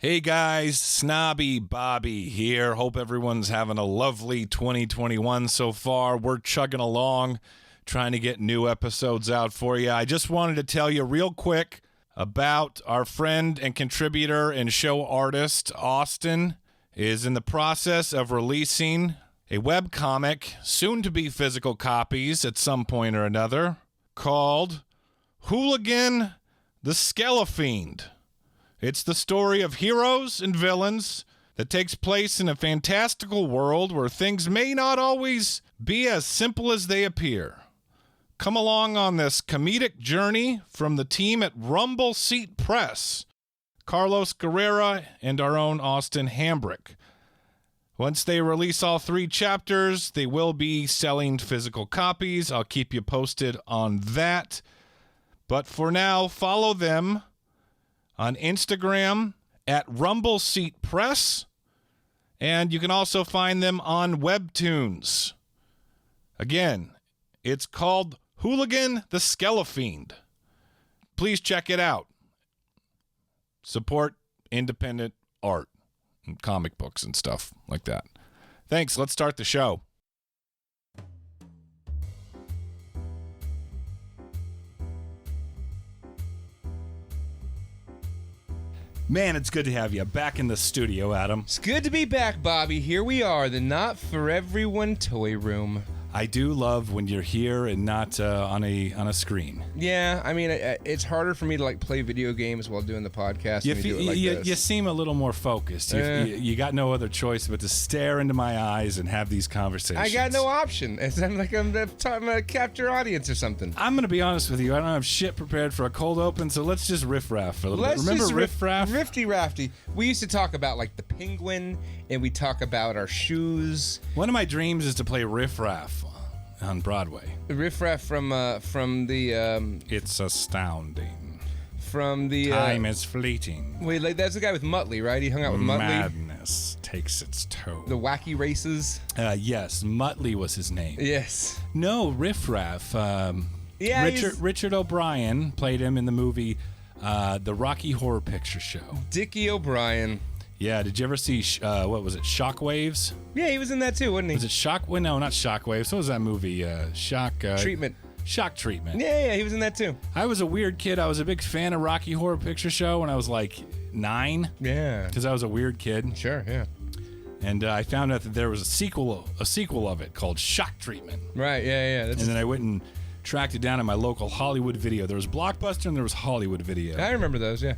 Hey guys, Snobby Bobby here. Hope everyone's having a lovely 2021 so far. We're chugging along, trying to get new episodes out for you. I just wanted to tell you real quick about our friend and contributor and show artist, Austin, is in the process of releasing a webcomic, soon to be physical copies at some point or another, called Hooligan the Skelefiend. It's the story of heroes and villains that takes place in a fantastical world where things may not always be as simple as they appear. Come along on this comedic journey from the team at Rumble Seat Press, Carlos Guerrera and our own Austin Hambrick. Once they release all 3 chapters, they will be selling physical copies. I'll keep you posted on that. But for now, follow them on Instagram at Rumble Seat Press, and you can also find them on Webtoons. Again, it's called Hooligan the Skelefiend. Please check it out. Support independent art and comic books and stuff like that. Thanks. Let's start the show. Man, it's good to have you back in the studio, Adam. It's good to be back, Bobby. Here we are, the Not For Everyone Toy Room. I do love when you're here and not on a screen. Yeah, I mean, it's harder for me to play video games while doing the podcast. You seem a little more focused. You got no other choice but to stare into my eyes and have these conversations. I got no option. I'm gonna capture audience or something. I'm gonna be honest with you. I don't have shit prepared for a cold open, so let's just riff-raff for a little bit. Remember riff-raff? Rifty-rafty. We used to talk about the penguin, and we talk about our shoes. One of my dreams is to play riff-raff on Broadway. Riff-raff from the It's astounding. From the Time is fleeting. Wait, that's the guy with Muttley, right? He hung out with Muttley. Madness takes its toll. The wacky races. Yes, Muttley was his name. Yes. No, riff-raff. Richard O'Brien played him in the movie The Rocky Horror Picture Show. Dickie O'Brien. Yeah, did you ever see, what was it, Shockwaves? Yeah, he was in that too, wasn't he? Was it No, not Shockwaves. What was that movie? Treatment. Shock Treatment. Yeah, he was in that too. I was a weird kid. I was a big fan of Rocky Horror Picture Show when I was 9. Yeah. Because I was a weird kid. Sure, yeah. And I found out that there was a sequel of it called Shock Treatment. Right, yeah. And then I went and tracked it down in my local Hollywood Video. There was Blockbuster and there was Hollywood Video. I remember those, yeah.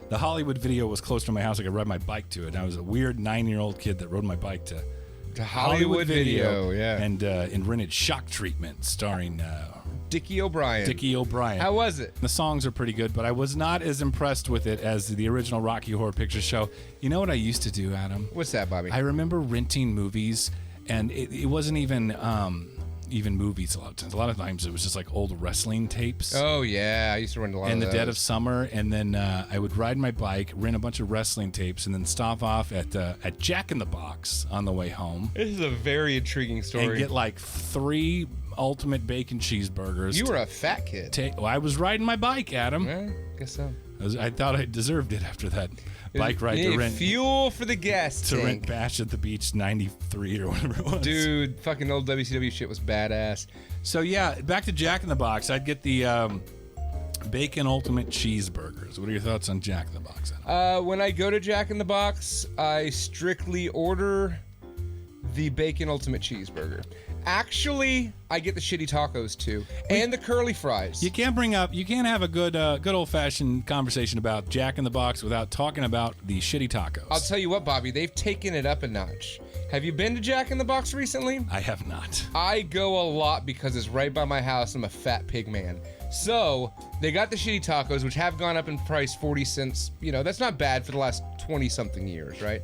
The Hollywood Video was close to my house. I could ride my bike to it. And I was a weird 9-year-old kid that rode my bike to Hollywood Video, yeah. And rented Shock Treatment starring Dickie O'Brien. How was it? The songs are pretty good, but I was not as impressed with it as the original Rocky Horror Picture Show. You know what I used to do, Adam? What's that, Bobby? I remember renting movies, and it wasn't even movies a lot of times. A lot of times it was just old wrestling tapes. Oh, yeah. I used to rent a lot of those. In the dead of summer, and then I would ride my bike, rent a bunch of wrestling tapes, and then stop off at Jack in the Box on the way home. This is a very intriguing story. And get 3 ultimate bacon cheeseburgers. You were a fat kid. I was riding my bike, Adam. Yeah, guess so. I thought I deserved it after that bike ride to rent fuel for the gas tank. Rent Bash at the Beach 93 or whatever it was. Dude, fucking old WCW shit was badass. So yeah, back to Jack in the Box. I'd get the bacon ultimate cheeseburgers. What are your thoughts on Jack in the Box, Adam? When I go to Jack in the Box, I strictly order the bacon ultimate cheeseburger. Actually, I get the shitty tacos too, and the curly fries. You can't have a good old-fashioned conversation about Jack in the Box without talking about the shitty tacos. I'll tell you what, Bobby, they've taken it up a notch. Have you been to Jack in the Box recently? I have not. I go a lot because it's right by my house. I'm a fat pig man. So, they got the shitty tacos, which have gone up in price 40 cents. That's not bad for the last 20-something years, right?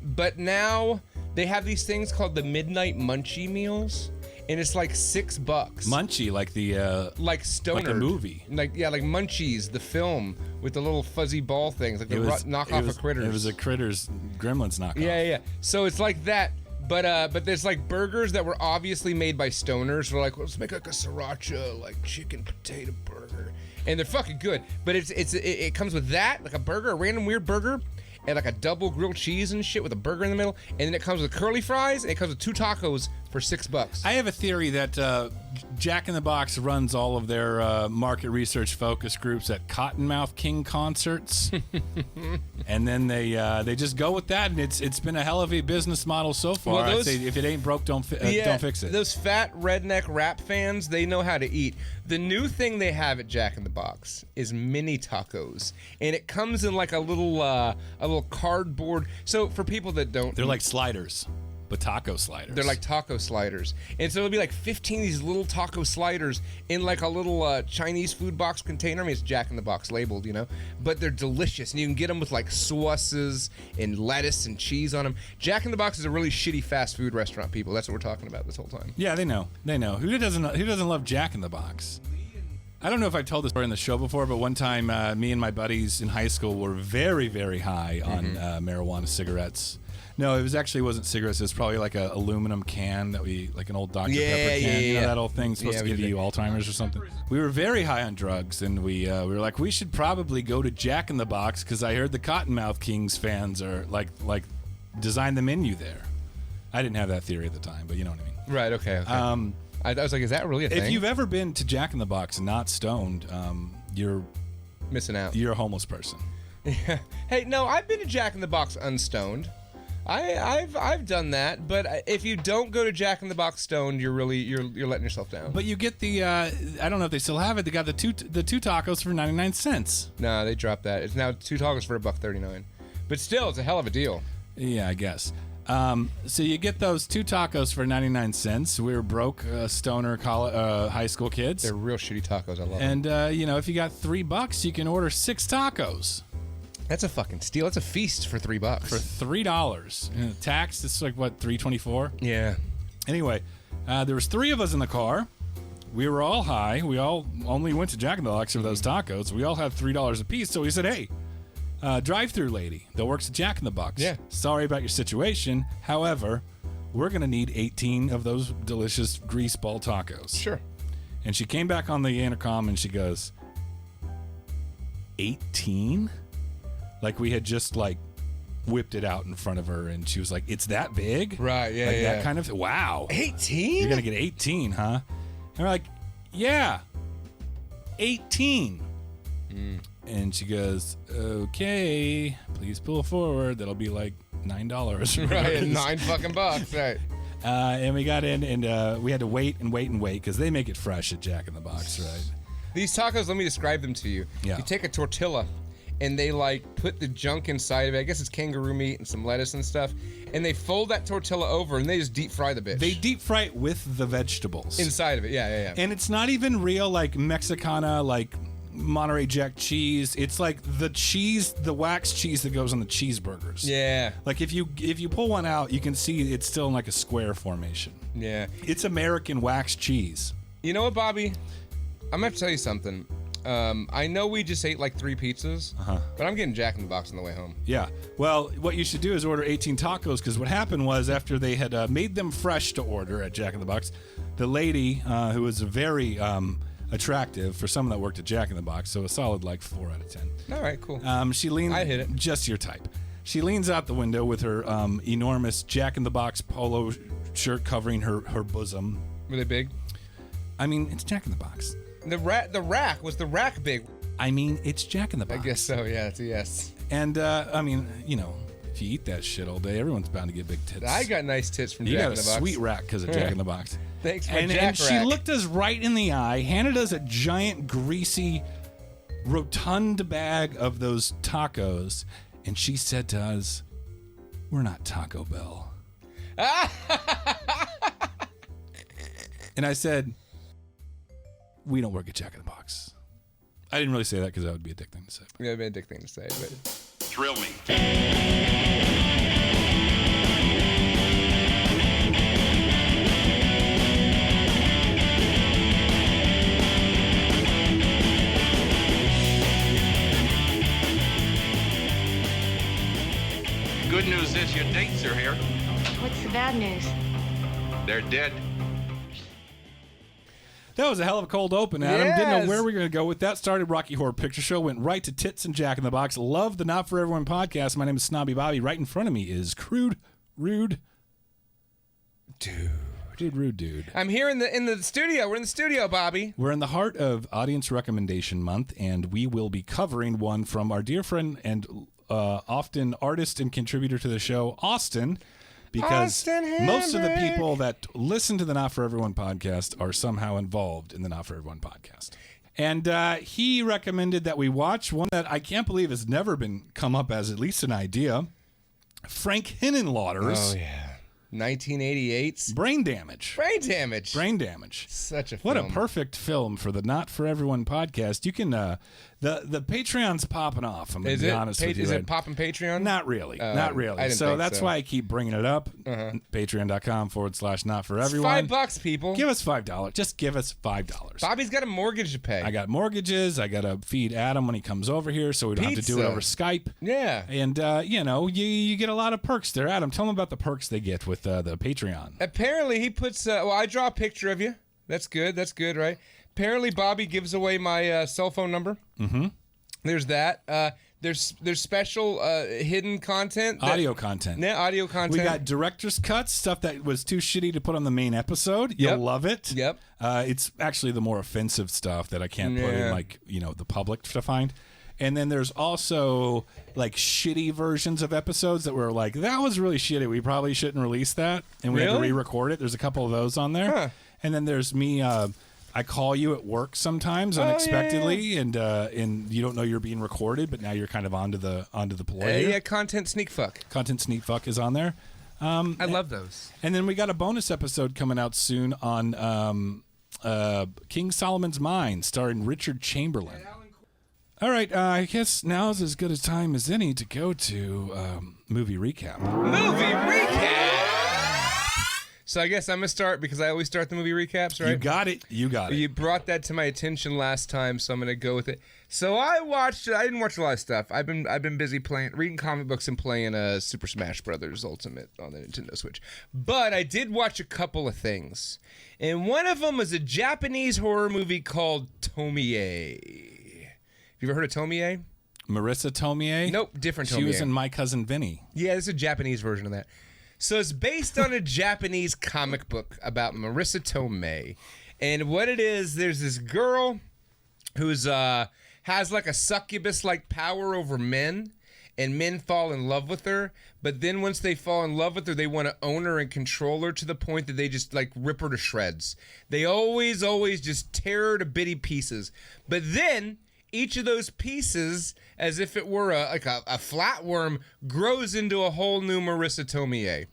But now they have these things called the Midnight Munchie Meals, and it's $6. Munchie, like the Stoner, like a movie, like Munchies, the film with the little fuzzy ball things, knockoff of Critters. It was a Critters Gremlins knockoff. Yeah. So it's like that. But there's burgers that were obviously made by stoners. We're let's make a sriracha chicken potato burger, and they're fucking good. But it comes with that, a burger, a random weird burger, and like a double grilled cheese and shit with a burger in the middle, and then it comes with curly fries, and it comes with 2 tacos for $6. I have a theory that Jack in the Box runs all of their market research focus groups at Cottonmouth King concerts, and then they just go with that, and it's been a hell of a business model so far. Well, I'd say if it ain't broke, don't fix it. Those fat redneck rap fans, they know how to eat. The new thing they have at Jack in the Box is mini tacos, and it comes in like a little cardboard. So for people that don't, They're like sliders, but taco sliders. they're like taco sliders, and so it'll be like 15 of these little taco sliders in like a little Chinese food box container. I mean, it's Jack in the Box labeled, but they're delicious, and you can get them with like sauces and lettuce and cheese on them. Jack in the Box is a really shitty fast food restaurant, people. That's what we're talking about this whole time. Yeah, they know. Who doesn't love Jack in the Box? I don't know if I told this story in the show before, but one time me and my buddies in high school were very, very high on marijuana cigarettes. No, wasn't cigarettes. It was probably like an aluminum can like an old Dr. Pepper can. You know, that old thing supposed to give you Alzheimer's or something. We were very high on drugs, and we were like, we should probably go to Jack in the Box because I heard the Cottonmouth Kings fans are like design the menu there. I didn't have that theory at the time, but you know what I mean. Right. Okay. I was like, is that really a thing? If you've ever been to Jack in the Box and not stoned, you're missing out. You're a homeless person. Yeah. Hey, no, I've been to Jack in the Box unstoned. I've done that, but if you don't go to Jack in the Box stoned, you're letting yourself down. But you get the I don't know if they still have it. They got the two tacos for 99 cents. No, they dropped that. It's now 2 tacos for $1.39. But still, it's a hell of a deal. Yeah, I guess. So you get those 2 tacos for 99 cents. We were broke, stoner high school kids. They're real shitty tacos. I love them. And if you got $3, you can order 6 tacos. That's a fucking steal. That's a feast for $3. For $3. And tax, it's like what, $3.24? Yeah. Anyway, there was 3 of us in the car. We were all high. We all only went to Jack in the Box for those tacos. We all had $3 a piece. So we said, hey, drive-through lady that works at Jack in the Box. Yeah. Sorry about your situation. However, we're going to need 18 of those delicious grease ball tacos. Sure. And she came back on the intercom and she goes, 18? Like we had just whipped it out in front of her, and she was like, it's that big? Right, yeah, like yeah. that kind of, wow. 18? You're going to get 18, huh? And we're like, yeah, 18. And she goes, okay, please pull forward. That'll be like $9. Right, $9 right. And we got in, and we had to wait because they make it fresh at Jack in the Box, right? These tacos, let me describe them to you. Yeah. You take a tortilla, and they put the junk inside of it. I guess it's kangaroo meat and some lettuce and stuff. And they fold that tortilla over, and they just deep fry the bitch. They deep fry it with the vegetables. Inside of it, yeah. And it's not even real, Mexicana, Monterey Jack cheese. It's like the cheese, the wax cheese that goes on the cheeseburgers. Yeah. Like if you pull one out, you can see it's still in like a square formation. Yeah. It's American wax cheese. You know what, Bobby? I'm going to tell you something. I know we just ate 3 pizzas, but I'm getting Jack in the Box on the way home. Yeah. Well, what you should do is order 18 tacos, because what happened was after they had made them fresh to order at Jack in the Box, the lady, who was very attractive for someone that worked at Jack in the Box, so a solid 4 out of 10. All right, cool. She leaned. I hit it. Just your type. She leans out the window with her enormous Jack in the Box polo shirt covering her bosom. Were they big? I mean, it's Jack in the Box. The rack was the rack big? I mean, it's Jack in the Box. I guess so. Yeah, it's a yes. And I mean, if you eat that shit all day, everyone's bound to get big tits. I got nice tits from you Jack in the Box. You got a sweet rack because of Jack in the Box. Thanks for and Jack she rack. looked us right in the eye, handed us a giant, greasy, rotund bag of those tacos, and she said to us, "We're not Taco Bell." And I said, "We don't work at Jack in the Box." I didn't really say that because that would be a dick thing to say. Yeah, it'd be a dick thing to say, but Thrill me. Good news is your dates are here. What's the bad news? They're dead. That was a hell of a cold open, Adam. Didn't know Yes. where we were going to go with that. Started Rocky Horror Picture Show, went right to Tits and Jack in the Box. Love the Not For Everyone podcast. My name is Snobby Bobby. Right in front of me is Crude, Rude Dude. I'm here in the studio. We're in the studio, Bobby. We're in the heart of Audience Recommendation Month, and we will be covering one from our dear friend and often artist and contributor to the show, Austin, because Austin most of the Hambrick. people that listen to the Not For Everyone podcast are somehow involved in the Not For Everyone podcast. And he recommended that we watch one that I can't believe has never been come up as at least an idea, Frank Henenlotter's Oh yeah, 1988's Brain Damage. Brain Damage. Brain Damage. Such a What film. a perfect film for the Not For Everyone podcast. You can the Patreon's popping off. I'm gonna Is be it? honest with you. Is right? it popping Patreon? Not really. I Not really. didn't So think that's so. why I keep bringing it up. Patreon.com/Not For Everyone. $5, people. Give us $5. Just give us $5. Bobby's got a mortgage to pay. I got mortgages. I got to feed Adam when he comes over here, so we don't have to do it Pizza. over Skype. Yeah. And you get a lot of perks there. Adam, tell them about the perks they get with the Patreon. Apparently, he puts. Well, I draw a picture of you. That's good. That's good, right? Apparently, Bobby gives away my cell phone number. Mm-hmm. There's that. There's special hidden content. Audio content. Yeah, audio content. We got director's cuts, stuff that was too shitty to put on the main episode. You'll Yep. love it. Yep. It's actually the more offensive stuff that I can't put Yeah. in the public to find. And then there's also like shitty versions of episodes that were like, that was really shitty. We probably shouldn't release that. And we had to Really? re-record it. There's a couple of those on there. Huh. And then there's me, I call you at work sometimes unexpectedly, and you don't know you're being recorded, but now you're kind of onto the play. here. yeah, content sneak fuck. Content Sneak Fuck is on there. I love those. And then we got a bonus episode coming out soon on King Solomon's Mine, starring Richard Chamberlain. All right, I guess now's as good a time as any to go to movie recap. Movie recap. So I guess I'm gonna start because I always start the movie recaps, right? You got it. You got it. You brought that to my attention last time, so I'm gonna go with it. So I didn't watch a lot of stuff. I've been busy reading comic books and playing Super Smash Brothers Ultimate on the Nintendo Switch. But I did watch a couple of things, and one of them was a Japanese horror movie called Tomie. Have you ever heard of Tomie? Marissa Tomei? Nope, different Tomie. She was in My Cousin Vinny. Yeah, this is a Japanese version of that. So it's based on a Japanese comic book about Marissa Tomei. And what it is, there's this girl who's has like a succubus-like power over men, and men fall in love with her. But then once they fall in love with her, they want to own her and control her to the point that they just like rip her to shreds. They always just tear her to bitty pieces. But then each of those pieces, as if it were a flatworm, grows into a whole new Marissa Tomei.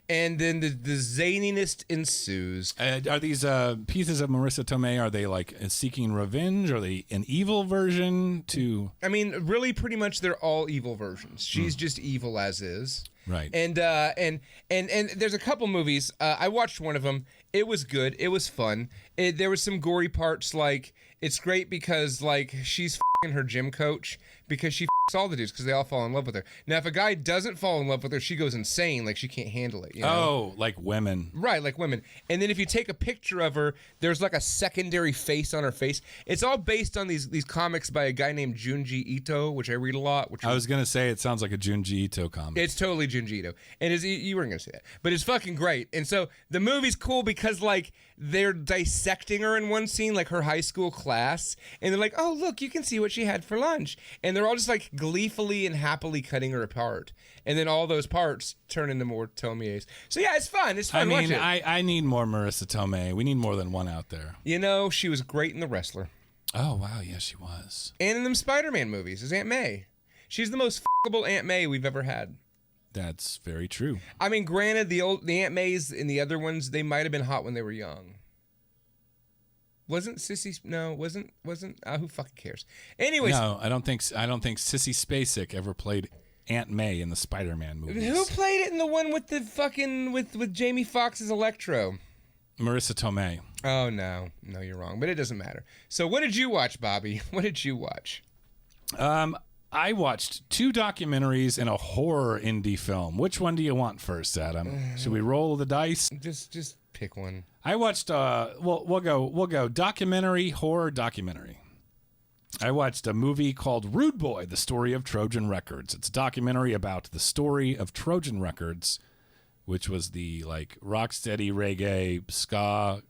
And then the zaniness ensues. Are these pieces of Marissa Tomei, are they like seeking revenge? Are they an evil version to... I mean, really, pretty much they're all evil versions. She's just evil as is. Right. And there's a couple movies. I watched one of them. It was good. It was fun. There was some gory parts. Like, it's great because like she's f***ing her gym coach because she f***s all the dudes because they all fall in love with her. Now, if a guy doesn't fall in love with her, she goes insane. Like, she can't handle it. You know? Oh, like women. Right, like women. And then if you take a picture of her, there's like a secondary face on her face. It's all based on these comics by a guy named Junji Ito, which I read a lot. Which I was going to say it sounds like a Junji Ito comic. it's totally Junji Ito. And you weren't going to say that. But it's fucking great. And so the movie's cool because like they're dissecting her in one scene, like her high school class. And they're like, oh, look, you can see what she had for lunch. And they're all just like gleefully and happily cutting her apart. And then all those parts turn into more Tomei's. So yeah, it's fun. It's fun. I mean, Watch it. I need more Marissa Tomei. We need more than one out there. You know, she was great in The Wrestler. Oh, wow. Yes, she was. And in them Spider-Man movies as Aunt May. She's the most f***able Aunt May we've ever had. That's very true. I mean, granted, the Aunt Mays and the other ones, they might have been hot when they were young. Wasn't Sissy? No, wasn't. Who fucking cares? Anyways, No, I don't think Sissy Spacek ever played Aunt May in the Spider-Man movies. who played it in the one with the fucking with Jamie Foxx's Electro? Marissa Tomei. Oh no, you're wrong. But it doesn't matter. So what did you watch, Bobby? What did you watch? I watched 2 documentaries and a horror indie film. Which one do you want first, Adam? Should we roll the dice? Just pick one. I watched. We'll go documentary, horror documentary. I watched a movie called Rude Boy: The Story of Trojan Records. It's a documentary about the story of Trojan Records, which was the like rocksteady reggae ska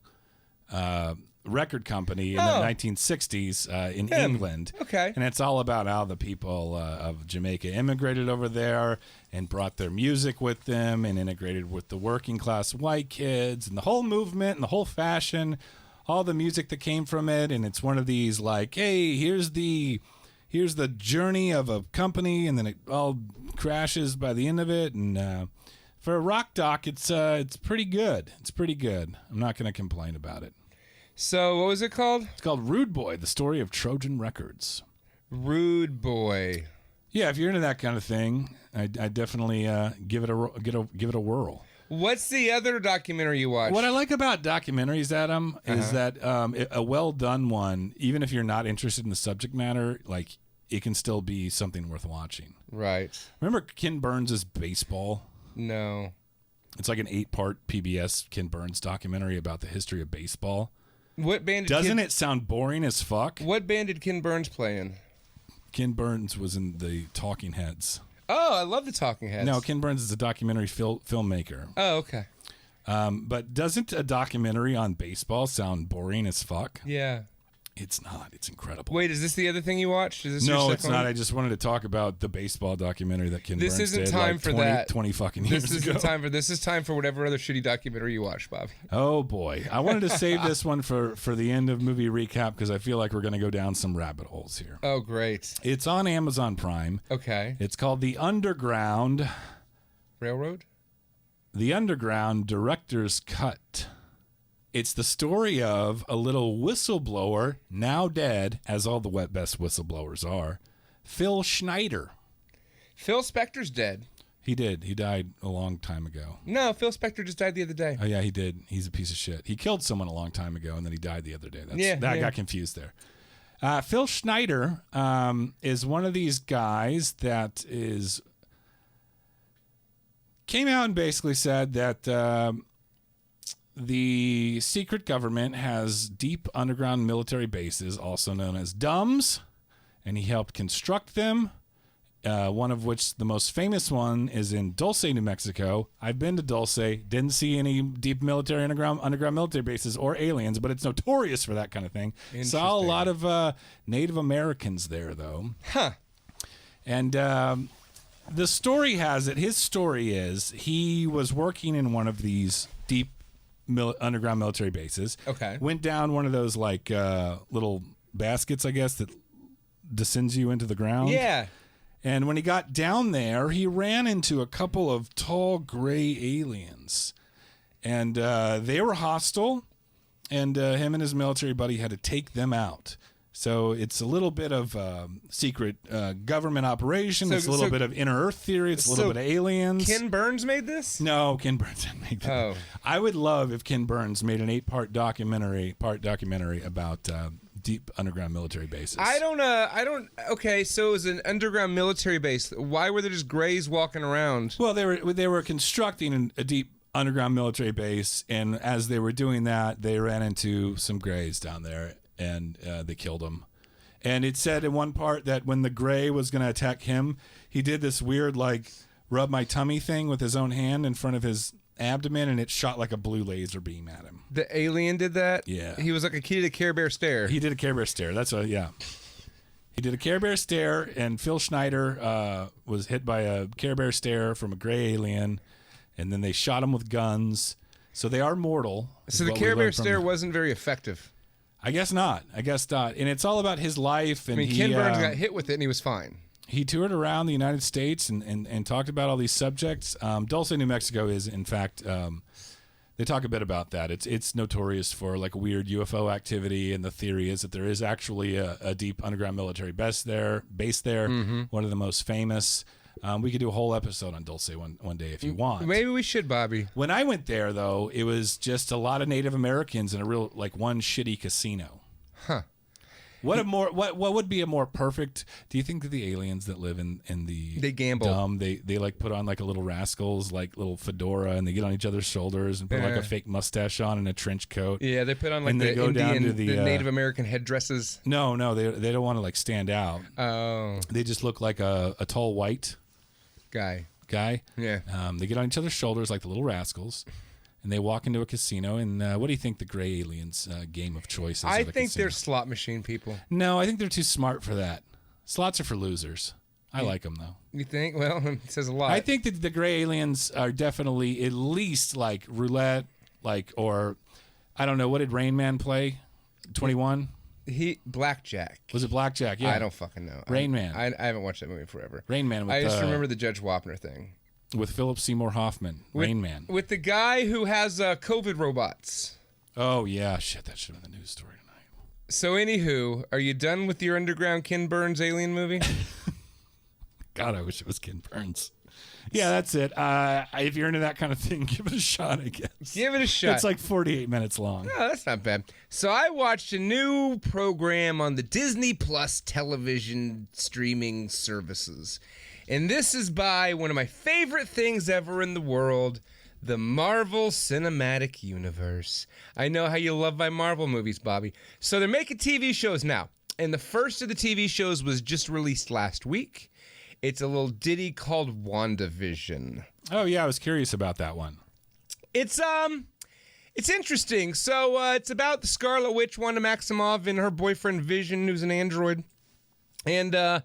record company in the 1960s in England. Okay. And it's all about how the people of Jamaica immigrated over there and brought their music with them and integrated with the working class white kids and the whole movement and the whole fashion, all the music that came from it. And it's one of these like, hey, here's the journey of a company, and then it all crashes by the end of it. And for a rock doc, it's pretty good. It's pretty good. I'm not going to complain about it. So what was it called? It's called Rude Boy: The Story of Trojan Records. Rude Boy. Yeah, if you're into that kind of thing, I definitely give it a whirl. What's the other documentary you watched? What I like about documentaries, Adam, is that a well done one, even if you're not interested in the subject matter, like it can still be something worth watching. Right. Remember Ken Burns' Baseball? No. It's like an 8-part PBS Ken Burns documentary about the history of baseball. What band? Doesn't it sound boring as fuck? What band did Ken Burns play in? Ken Burns was in the Talking Heads. Oh, I love the Talking Heads. No, Ken Burns is a documentary filmmaker. Oh, okay. But doesn't a documentary on baseball sound boring as fuck? Yeah. It's not. It's incredible. Wait, is this the other thing you watched? Is this No, your it's second not. one? I just wanted to talk about the baseball documentary that Ken Burns isn't did time like for 20, that. 20 fucking years This ago. isn't time for this. Is time for whatever other shitty documentary you watch, Bobby. Oh boy, I wanted to save this one for the end of movie recap because I feel like we're going to go down some rabbit holes here. Oh, great. It's on Amazon Prime. Okay. It's called The Underground. Railroad? The Underground Director's Cut. It's the story of a little whistleblower, now dead, as all the best whistleblowers are, Phil Schneider. Phil Spector's dead. He did. He died a long time ago. No, Phil Spector just died the other day. Oh, yeah, he did. He's a piece of shit. He killed someone a long time ago, and then he died the other day. I got confused there. Phil Schneider is one of these guys that came out and basically said that the secret government has deep underground military bases, also known as DUMBs, and he helped construct them. One of which, the most famous one, is in Dulce, New Mexico. I've been to Dulce, didn't see any deep military underground military bases or aliens, but it's notorious for that kind of thing. Saw a lot of Native Americans there, though. Huh. And the story has it. His story is he was working in one of these deep underground military bases. Okay. Went down one of those like little baskets, I guess, that descends you into the ground. Yeah. And when he got down there, he ran into a couple of tall gray aliens. And they were hostile, and him and his military buddy had to take them out. So it's a little bit of secret government operation. It's a little bit of inner Earth theory. It's a little bit of aliens. Ken Burns made this? No, Ken Burns didn't make that. Oh. I would love if Ken Burns made an 8-part documentary about deep underground military bases. Okay, so it was an underground military base. Why were there just grays walking around? Well, they were constructing a deep underground military base, and as they were doing that, they ran into some grays down there, and they killed them. And it said in one part that when the gray was going to attack him, he did this weird like rub my tummy thing with his own hand in front of his abdomen, and it shot like a blue laser beam at him. The alien did that? Yeah. He was like a kid to Care Bear stare. He did a Care Bear stare. He did a Care Bear stare, and Phil Schneider was hit by a Care Bear stare from a gray alien, and then they shot him with guns. So they are mortal. So the Care Bear stare wasn't very effective. I guess not. And it's all about his life. And Ken Burns got hit with it, and he was fine. He toured around the United States and talked about all these subjects. Dulce, New Mexico is, in fact, they talk a bit about that. It's notorious for like weird UFO activity, and the theory is that there is actually a deep underground military base there, one of the most famous. We could do a whole episode on Dulce one day if you want. Maybe we should, Bobby. When I went there, though, it was just a lot of Native Americans and a real, like, one shitty casino. Huh. What would be a more perfect? Do you think that the aliens that live in the They gamble. dumb, they like put on like a little rascals, like little fedora, and they get on each other's shoulders and put like a fake mustache on and a trench coat. Yeah, they put on like And they the go down Indian, to the, the Native American headdresses. No, they don't want to like stand out. Oh, They just look like a tall white guy. Yeah. They get on each other's shoulders like the little rascals. And they walk into a casino, and what do you think the gray aliens' game of choice is? I at a think casino? they're slot machine people. No, I think they're too smart for that. Slots are for losers. I like them, though. You think? Well, it says a lot. I think that the gray aliens are definitely at least like roulette, or I don't know. What did Rain Man play? 21? Blackjack. Was it Blackjack? Yeah. I don't fucking know. Rain Man. I haven't watched that movie in forever. Rain Man. I just remember the Judge Wapner thing. With Philip Seymour Hoffman. Rain Man. With the guy who has COVID robots. Oh, yeah. Shit, that should have been the news story tonight. So, anywho, are you done with your underground Ken Burns alien movie? God, I wish it was Ken Burns. Yeah, that's it. If you're into that kind of thing, give it a shot, I guess. Give it a shot. It's like 48 minutes long. Oh, that's not bad. So I watched a new program on the Disney Plus television streaming services. And this is by one of my favorite things ever in the world, the Marvel Cinematic Universe. I know how you love my Marvel movies, Bobby. So they're making TV shows now. And the first of the TV shows was just released last week. It's a little ditty called WandaVision. Oh, yeah, I was curious about that one. It's interesting. So it's about the Scarlet Witch, Wanda Maximoff, and her boyfriend Vision, who's an android. And well,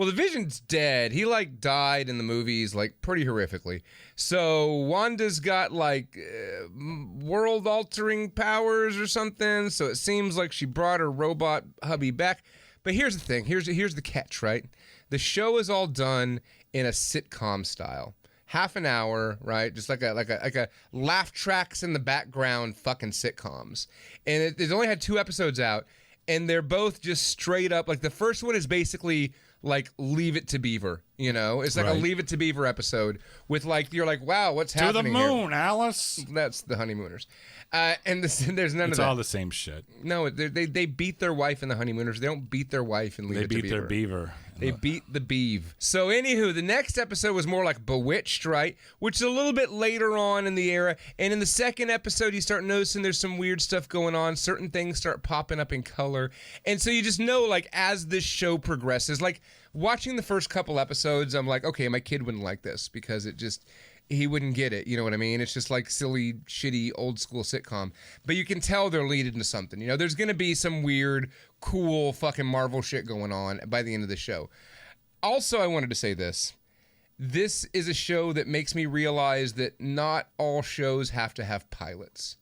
the Vision's dead. He died in the movies pretty horrifically. So Wanda's got world-altering powers or something. So it seems like she brought her robot hubby back. But here's the thing. Here's the catch, right? The show is all done in a sitcom style. Half an hour, right? Just like a laugh tracks in the background fucking sitcoms. And it's only had 2 episodes out, and they're both just straight up the first one is basically Leave It to Beaver, It's like right. a Leave It to Beaver episode with you're like, wow, what's To the happening moon, here? Alice. That's the Honeymooners. And there's none of It's that. all the same shit. No, they beat their wife in the Honeymooners. They don't beat their wife and Leave They It to Beaver. beat their beaver. They beat the beeve. So anywho, the next episode was more like Bewitched, right? Which is a little bit later on in the era. And in the second episode, you start noticing there's some weird stuff going on. Certain things start popping up in color. And so you just know, as this show progresses, watching the first couple episodes, I'm like, okay, my kid wouldn't like this because he wouldn't get it. You know what I mean? It's just silly, shitty, old school sitcom. But you can tell they're leading to something. There's going to be some weird, cool fucking Marvel shit going on by the end of the show. Also, I wanted to say this. This is a show that makes me realize that not all shows have to have pilots.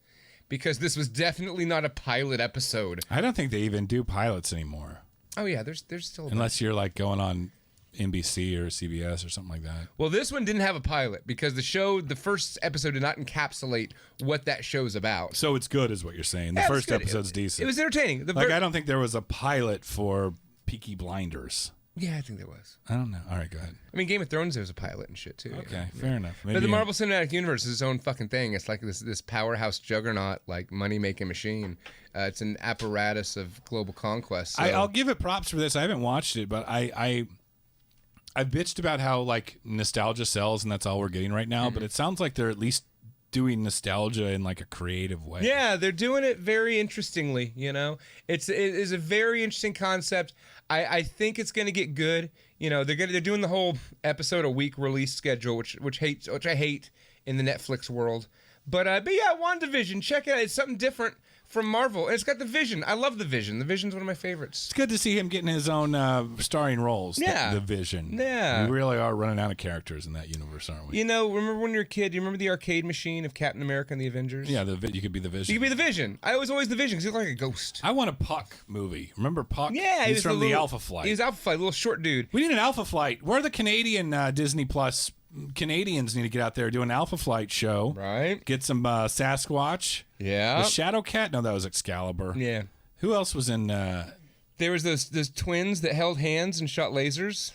Because this was definitely not a pilot episode. I don't think they even do pilots anymore. Oh, yeah, there's still... Unless you're going on NBC or CBS or something like that. Well, this one didn't have a pilot because the first episode did not encapsulate what that show's about. So it's good is what you're saying. The Yeah, it was first good. episode's decent. It was entertaining. I don't think there was a pilot for Peaky Blinders. Yeah, I think there was. I don't know. All right, go ahead. I mean, Game of Thrones, there was a pilot and shit, too. Okay, fair enough. But the Marvel Cinematic Universe is its own fucking thing. It's like this powerhouse juggernaut, money-making machine. It's an apparatus of global conquest. So. I'll give it props for this. I haven't watched it, but I've bitched about how nostalgia sells and that's all we're getting right now. But it sounds like they're at least doing nostalgia in a creative way. Yeah, they're doing it very interestingly. It is a very interesting concept. I think it's going to get good. They're doing the whole episode a week release schedule, which I hate in the Netflix world. But yeah, WandaVision, check it out. It's something different from Marvel. And it's got the Vision. I love the Vision. The Vision's one of my favorites. It's good to see him getting his own starring roles. Yeah. The Vision. Yeah. We really are running out of characters in that universe, aren't we? Remember when you were a kid, do you remember the arcade machine of Captain America and the Avengers? Yeah, you could be the Vision. You could be the Vision. I was always the Vision because he looked like a ghost. I want a Puck movie. Remember Puck? Yeah. He's from the Alpha Flight. He was Alpha Flight, a little short dude. We need an Alpha Flight. We're the Canadian Disney Plus. Canadians need to get out there, do an Alpha Flight show. Right. Get some Sasquatch. Yeah. The Shadow Cat? No, that was Excalibur. Yeah. Who else was in... There was those twins that held hands and shot lasers.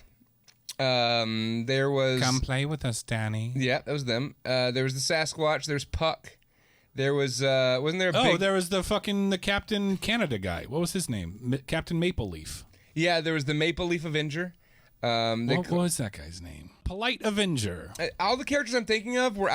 There was... Come play with us, Danny. Yeah, that was them. There was the Sasquatch. There's Puck. There was wasn't there a big... there was the Captain Canada guy. What was his name? Captain Maple Leaf. Yeah, there was the Maple Leaf Avenger. What was that guy's name? Polite Avenger. All the characters I'm thinking of were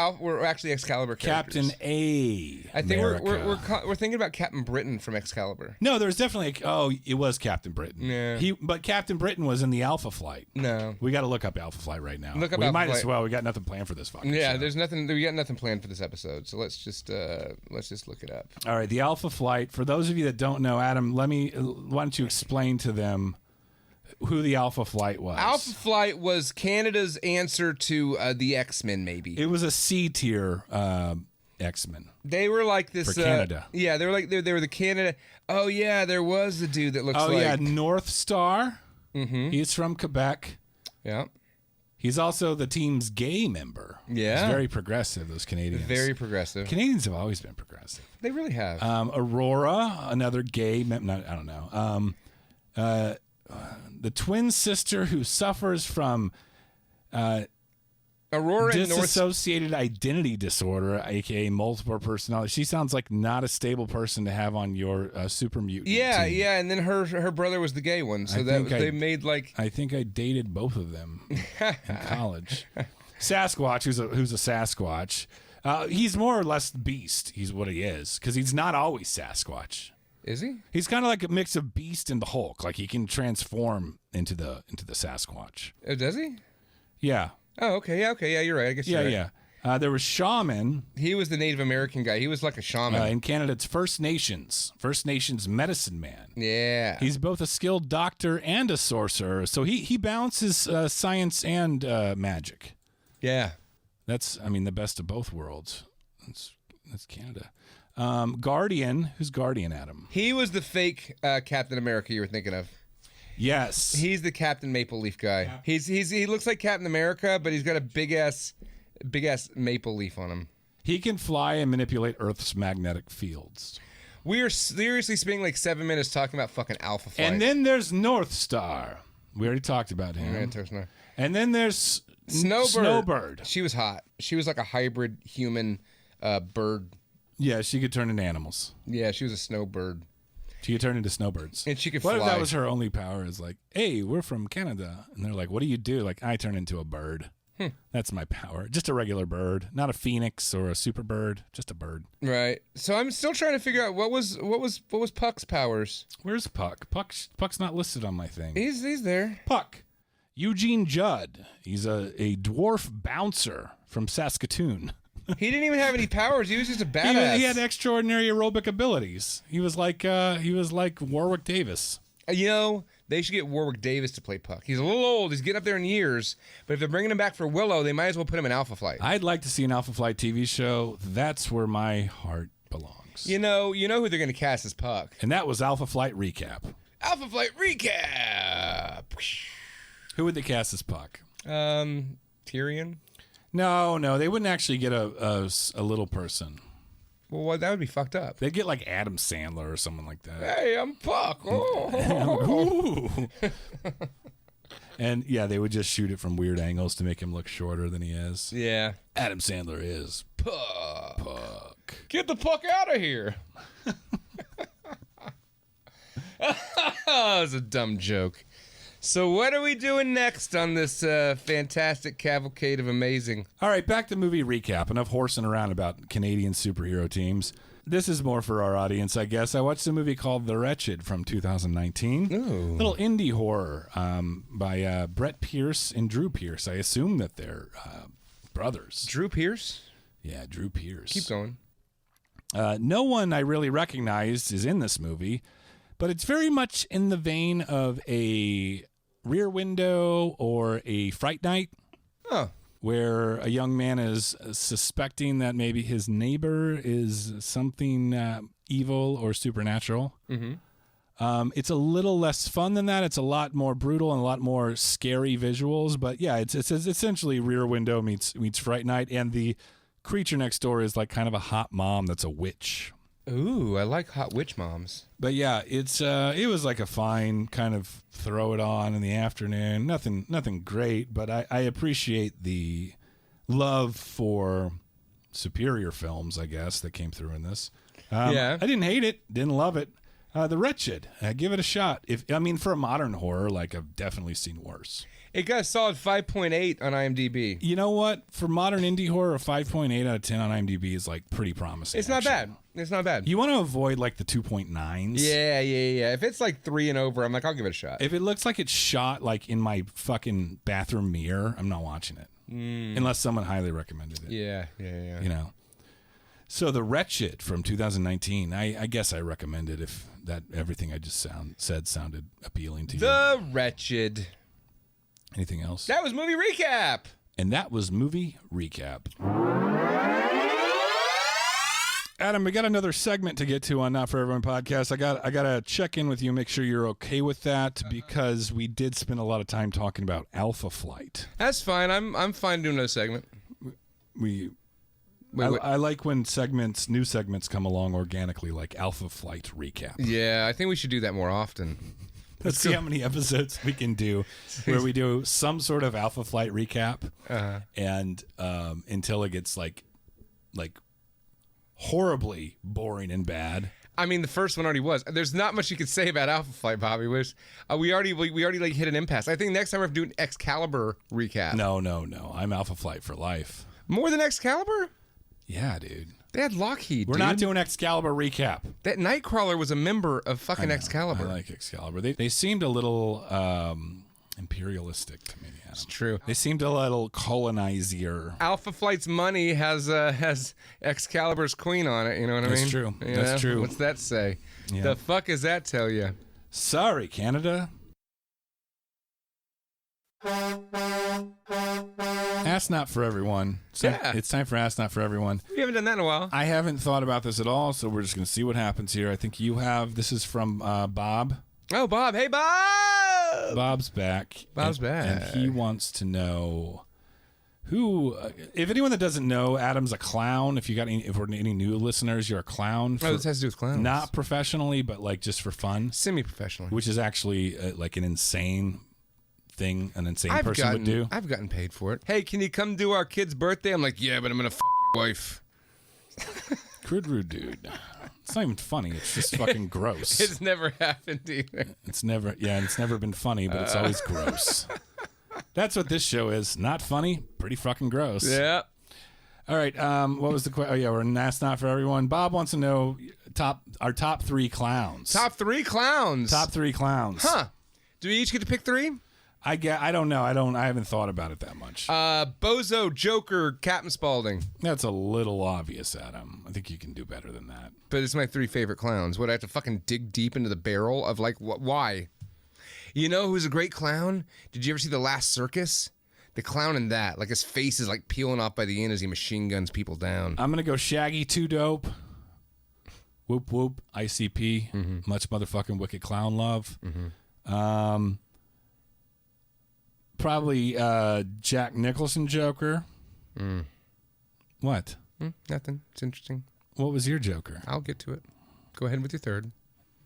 actually Excalibur characters. Captain A. I think we're thinking about Captain Britain from Excalibur. No, there was definitely it was Captain Britain. Yeah. But Captain Britain was in the Alpha Flight. No. We got to look up Alpha Flight right now. Look up we Alpha might Flight. as well. We got nothing planned for this fucking Yeah, show. there's nothing. We got nothing planned for this episode, so let's just look it up. All right, the Alpha Flight. For those of you that don't know, Adam, why don't you explain to them who the Alpha Flight was? Alpha Flight was Canada's answer to the X-Men, maybe. It was a C tier X-Men. They were like this For Canada. Yeah, they were like they were the Canada. Oh yeah, there was a dude that looks like. Oh yeah, North Star. Mm-hmm. He's from Quebec. Yeah. He's also the team's gay member. Yeah. He's very progressive, those Canadians. Very progressive. Canadians have always been progressive. They really have. Aurora, another gay member. I don't know. The twin sister who suffers from Aurora and North. dissociated identity disorder, aka multiple personality. She sounds like not a stable person to have on your super mutant Yeah, team. yeah, and then her brother was the gay one, so they made like. I think I dated both of them in college. Sasquatch, who's a Sasquatch. He's more or less beast. He's what he is because he's not always Sasquatch. Is he? He's kind of like a mix of Beast and the Hulk. Like he can transform into the Sasquatch. Does he? Yeah. Oh, okay. Yeah, you're right. I guess you're right. Yeah. There was Shaman. He was the Native American guy. He was like a shaman. In Canada, it's First Nations medicine man. Yeah. He's both a skilled doctor and a sorcerer, so he balances science and magic. Yeah. That's, the best of both worlds. That's Canada. Guardian. Who's Guardian, Adam? He was the fake Captain America you were thinking of. Yes. He's the Captain Maple Leaf guy. Yeah. He looks like Captain America, but he's got a big ass maple leaf on him. He can fly and manipulate Earth's magnetic fields. We are seriously spending like 7 minutes talking about fucking Alpha Flight. And then there's North Star. We already talked about him. And then there's Snowbird. She was hot. She was like a hybrid human bird. Yeah, she could turn into animals. Yeah, she was a snowbird. She could turn into snowbirds. And she could fly. What if that was her only power? Is like, hey, we're from Canada. And they're like, what do you do? Like, I turn into a bird. That's my power. Just a regular bird. Not a phoenix or a super bird. Just a bird. Right. So I'm still trying to figure out what was Puck's powers. Where's Puck? Puck's not listed on my thing. He's there. Puck. Eugene Judd. He's a dwarf bouncer from Saskatoon. He didn't even have any powers. He was just a badass. He had extraordinary aerobic abilities. He was like Warwick Davis. They should get Warwick Davis to play Puck. He's a little old. He's getting up there in years. But if they're bringing him back for Willow, they might as well put him in Alpha Flight. I'd like to see an Alpha Flight TV show. That's where my heart belongs. You know who they're going to cast as Puck. And that was Alpha Flight Recap. Alpha Flight Recap. Who would they cast as Puck? Tyrion. No, they wouldn't actually get a little person. Well, that would be fucked up. They'd get like Adam Sandler or someone like that. Hey, I'm Puck. Oh. And yeah, they would just shoot it from weird angles to make him look shorter than he is. Yeah. Adam Sandler is Puck. Get the Puck out of here. That was a dumb joke. So what are we doing next on this fantastic cavalcade of amazing? All right, back to movie recap. Enough horsing around about Canadian superhero teams. This is more for our audience, I guess. I watched a movie called The Wretched from 2019. Ooh. Little indie horror by Brett Pierce and Drew Pierce. I assume that they're brothers. Drew Pierce? Yeah, Drew Pierce. Keep going. No one I really recognized is in this movie, but it's very much in the vein of a Rear Window or a Fright Night. Oh. Where a young man is suspecting that maybe his neighbor is something evil or supernatural. Mm-hmm. It's a little less fun than that. It's a lot more brutal and a lot more scary visuals. But yeah, it's essentially Rear Window meets Fright Night, and the creature next door is like kind of a hot mom that's a witch. Ooh, I like hot witch moms. But yeah, it was like a fine kind of throw it on in the afternoon. Nothing great, but I appreciate the love for superior films, I guess, that came through in this. Yeah. I didn't hate it. Didn't love it. The Wretched. Give it a shot. For a modern horror, like, I've definitely seen worse. It got a solid 5.8 on IMDb. You know what? For modern indie horror, a 5.8 out of 10 on IMDb is, like, pretty promising. It's not bad. It's not bad. You want to avoid, like, the 2.9s. Yeah. If it's like 3 and over, I'm like, I'll give it a shot. If it looks like it's shot, like, in my fucking bathroom mirror, I'm not watching it. Unless someone highly recommended it. Yeah. You know? So The Wretched from 2019, I guess I recommend it if that everything I just said sounded appealing to you. The Wretched. Anything else? That was movie recap. And that was movie recap. Adam, we got another segment to get to on Not For Everyone podcast. I got to check in with you, make sure you're okay with that, because we did spend a lot of time talking about Alpha Flight. That's fine. I'm fine doing no segment. I like when new segments come along organically, like Alpha Flight recap. Yeah, I think we should do that more often. Let's see how many episodes we can do where we do some sort of Alpha Flight recap, and until it gets like horribly boring and bad. I mean, the first one already was. There's not much you could say about Alpha Flight, Bobby. We already like hit an impasse. I think next time we're doing Excalibur recap. No. I'm Alpha Flight for life. More than Excalibur? Yeah, dude. They had Lockheed. We're not doing Excalibur recap. That Nightcrawler was a member of fucking Excalibur. I like Excalibur. They seemed a little imperialistic to me. Adam. It's true. They seemed a little colonizer. Alpha Flight's money has Excalibur's queen on it. You know what I mean? That's true. That's true. What's that say? Yeah. The fuck does that tell you? Sorry, Canada. Ask Not For Everyone. It's time for Ask Not For Everyone. We haven't done that in a while. I haven't thought about this at all, so we're just going to see what happens here. I think you have. This is from Bob. Oh, Bob. Hey, Bob! Bob's back. Bob's back. And he wants to know who, if anyone that doesn't know, Adam's a clown. If we're any new listeners, you're a clown. This has to do with clowns. Not professionally, but like just for fun. Semi-professionally. Which is actually like an insane thing an insane person would do. I've gotten paid for it. Hey, can you come do our kid's birthday? I'm like, yeah, but I'm gonna f your wife. Crude rude dude. It's not even funny. It's just fucking gross. It's never happened either. It's never been funny, but it's always gross. That's what this show is. Not funny, pretty fucking gross. Yeah. All right. What was the question? Oh yeah, we're That's Not For Everyone. Bob wants to know our top 3 clowns. Top 3 clowns. Top 3 clowns. Huh? Do we each get to pick 3? I don't know. I haven't thought about it that much. Bozo, Joker, Captain Spaulding. That's a little obvious, Adam. I think you can do better than that. But it's my 3 favorite clowns. Would I have to fucking dig deep into the barrel of like why? You know who's a great clown? Did you ever see The Last Circus? The clown in that, like his face is like peeling off by the end as he machine guns people down. I'm gonna go Shaggy 2 Dope. Whoop whoop. ICP. Mm-hmm. Much motherfucking wicked clown love. Mm-hmm. Probably Jack Nicholson Joker. What? Nothing. It's interesting. What was your Joker? I'll get to it. Go ahead with your 3rd.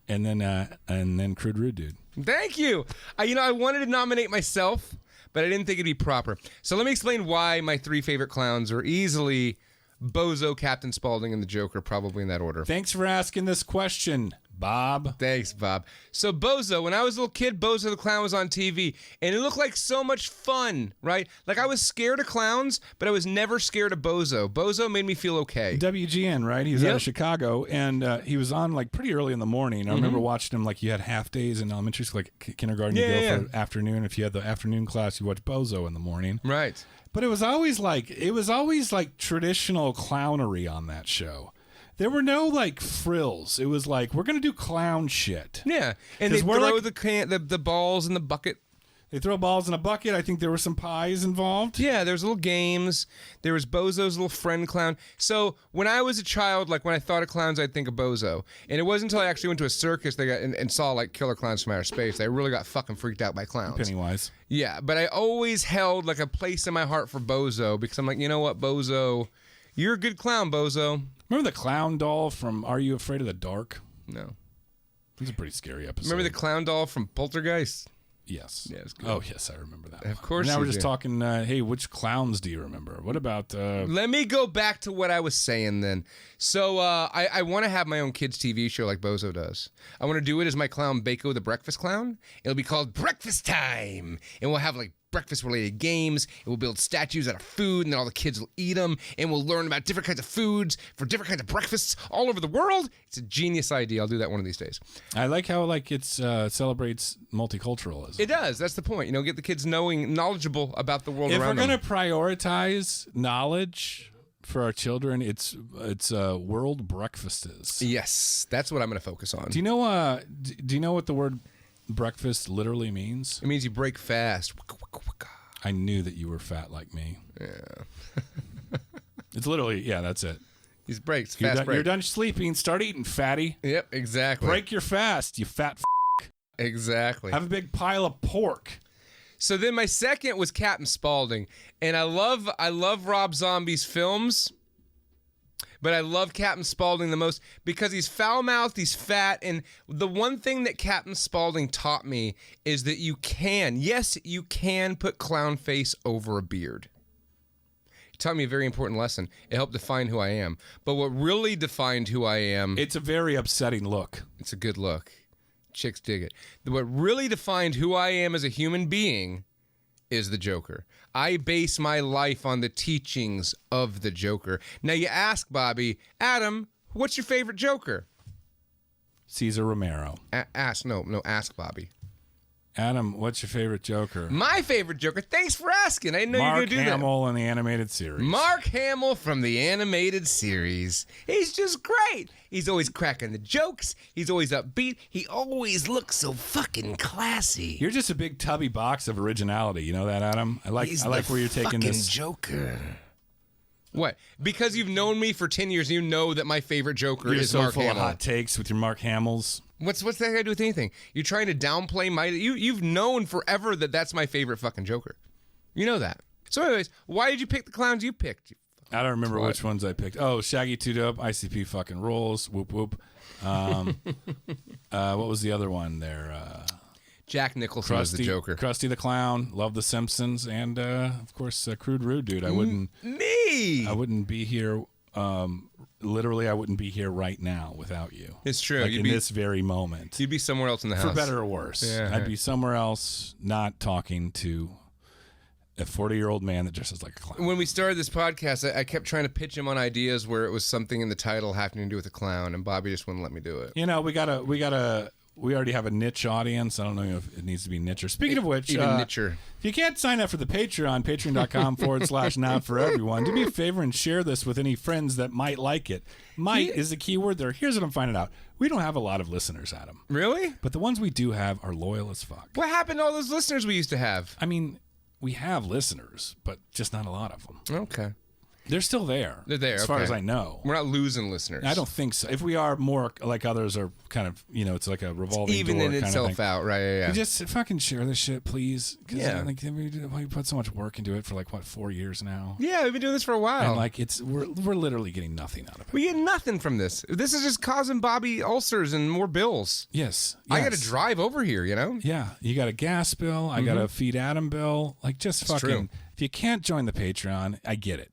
And then Crude Rude Dude. Thank you. I wanted to nominate myself, but I didn't think it'd be proper. So let me explain why my 3 favorite clowns are easily Bozo, Captain Spaulding, and the Joker, probably in that order. Thanks for asking this question, Bob. Thanks, Bob. So Bozo, when I was a little kid, Bozo the Clown was on TV, and it looked like so much fun, right? Like I was scared of clowns, but I was never scared of Bozo. Bozo made me feel okay. WGN, right? He was out of Chicago, and he was on like pretty early in the morning. I remember watching him like you had half days in elementary school, like kindergarten, you go for afternoon. If you had the afternoon class, you watch Bozo in the morning. Right. But it was always like traditional clownery on that show. There were no like frills. It was like we're gonna do clown shit. Yeah, and they throw the balls in the bucket. They throw balls in a bucket. I think there were some pies involved. Yeah, there was little games. There was Bozo's little friend clown. So when I was a child, like when I thought of clowns, I'd think of Bozo. And it wasn't until I actually went to a circus and saw like killer clowns from outer space that I really got fucking freaked out by clowns. Pennywise. Yeah, but I always held like a place in my heart for Bozo because I'm like, you know what, Bozo, you're a good clown, Bozo. Remember the clown doll from Are You Afraid of the Dark? No. It's a pretty scary episode. Remember the clown doll from Poltergeist? Yes. Yeah, it's good. Oh, yes, I remember that. Of course Now you we're just do. talking, hey, which clowns do you remember? What about... Let me go back to what I was saying then. So I want to have my own kids' TV show like Bozo does. I want to do it as my clown, Bako the Breakfast Clown. It'll be called Breakfast Time. And we'll have like breakfast-related games. And we'll build statues out of food, and then all the kids will eat them. And we'll learn about different kinds of foods for different kinds of breakfasts all over the world. It's a genius idea. I'll do that one of these days. I like how it's celebrates multiculturalism. It does. That's the point. Get the kids knowledgeable about the world If we're around them. going to prioritize knowledge for our children, it's world breakfasts. Yes, that's what I'm going to focus on. Do you know do you know what the word breakfast literally means? It means you break fast. I knew that you were fat like me. Yeah. It's literally, yeah, that's it. These breaks, You're fast done, break. you're done sleeping, start eating, fatty. Yep, exactly. Break your fast, you fat Exactly. Have a big pile of pork. So then my second was Captain Spaulding, and I love Rob Zombie's films, but I love Captain Spaulding the most because he's foul-mouthed, he's fat, and the one thing that Captain Spaulding taught me is that you can put clown face over a beard. He taught me a very important lesson. It helped define who I am. But what really defined who I am, It's a very upsetting look. it's a good look. Chicks dig it. What really defined who I am as a human being is the Joker. I base my life on the teachings of the Joker. Now you ask Bobby, Adam, what's your favorite Joker? Caesar Romero. Ask Bobby. Adam, what's your favorite Joker? My favorite Joker. Thanks for asking. I didn't know you were Mark going to do that. Hamill in the animated series. Mark Hamill from the animated series. He's just great. He's always cracking the jokes. He's always upbeat. He always looks so fucking classy. You're just a big tubby box of originality. You know that, Adam? I like where you're taking this. Joker. What? Because you've known me for 10 years, you know that my favorite Joker You're is so Mark full Hamill. of hot takes with your Mark Hamills. What's that got to do with anything? You're trying to downplay my... You've known forever that that's my favorite fucking Joker. You know that. So anyways, why did you pick the clowns you picked? I don't remember which ones I picked. Oh, Shaggy 2 Dope, ICP fucking rules. Whoop whoop. What was the other one there? Jack Nicholson was the Joker. Krusty the Clown. Love The Simpsons, and of course, Crude Rude Dude. I wouldn't be here. Literally, I wouldn't be here right now without you. It's true. Like in this very moment. You'd be somewhere else in the house. For better or worse. Yeah. I'd be somewhere else, not talking to a 40-year-old man that dresses like a clown. When we started this podcast, I kept trying to pitch him on ideas where it was something in the title having to do with a clown, and Bobby just wouldn't let me do it. You know, we already have a niche audience. I don't know if it needs to be nicher. Speaking of which, Even nicher. if you can't sign up for the Patreon, patreon.com/not for everyone, do me a favor and share this with any friends that might like it. Might is the key word there. Here's what I'm finding out. We don't have a lot of listeners, Adam. Really? But the ones we do have are loyal as fuck. What happened to all those listeners we used to have? I mean, we have listeners, but just not a lot of them. Okay. They're still there. They're there, as far okay. as I know. We're not losing listeners. I don't think so. If we are, more like others are kind of, it's like a revolving door Evening kind of itself thing. out, right? Yeah. You just fucking share this shit, please. Yeah. Like, we put so much work into it for 4 years now. Yeah, we've been doing this for a while. And we're literally getting nothing out of it. We get nothing from this. This is just causing Bobby ulcers and more bills. Yes. I got to drive over here, Yeah. You got a gas bill. I got a feed Adam bill. Just fucking. true. If you can't join the Patreon, I get it.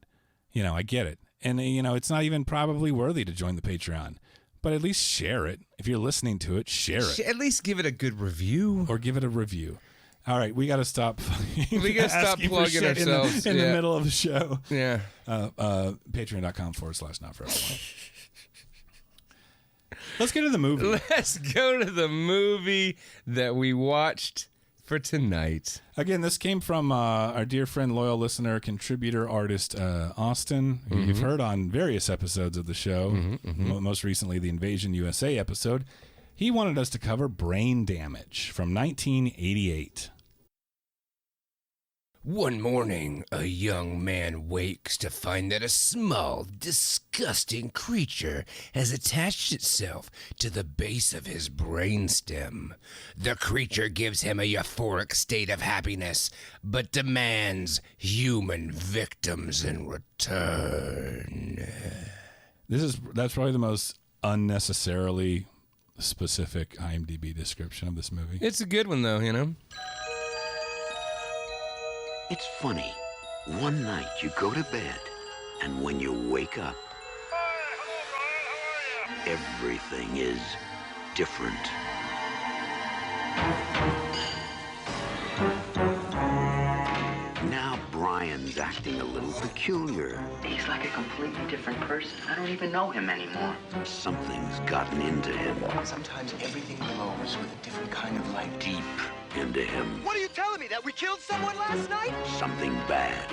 I get it. And, it's not even probably worthy to join the Patreon. But at least share it. If you're listening to it, share it. At least give it a good review. Or give it a review. All right, we got to stop. We got to stop plugging ourselves in the middle of the show. Yeah. Patreon.com/not for everyone. Let's get to the movie. Let's go to the movie that we watched for tonight. Again, this came from our dear friend, loyal listener, contributor, artist, Austin, who you've heard on various episodes of the show, most recently the Invasion USA episode. He wanted us to cover Brain Damage from 1988. One morning, a young man wakes to find that a small, disgusting creature has attached itself to the base of his brainstem. The creature gives him a euphoric state of happiness, but demands human victims in return. That's probably the most unnecessarily specific IMDb description of this movie. It's a good one, though, you know? It's funny. One night you go to bed, and when you wake up, everything is different. Now Brian's acting a little peculiar. He's like a completely different person. I don't even know him anymore. Something's gotten into him, Sometimes everything glows with a different kind of light. deep into him. What are you telling me? That we killed someone last night? Something bad,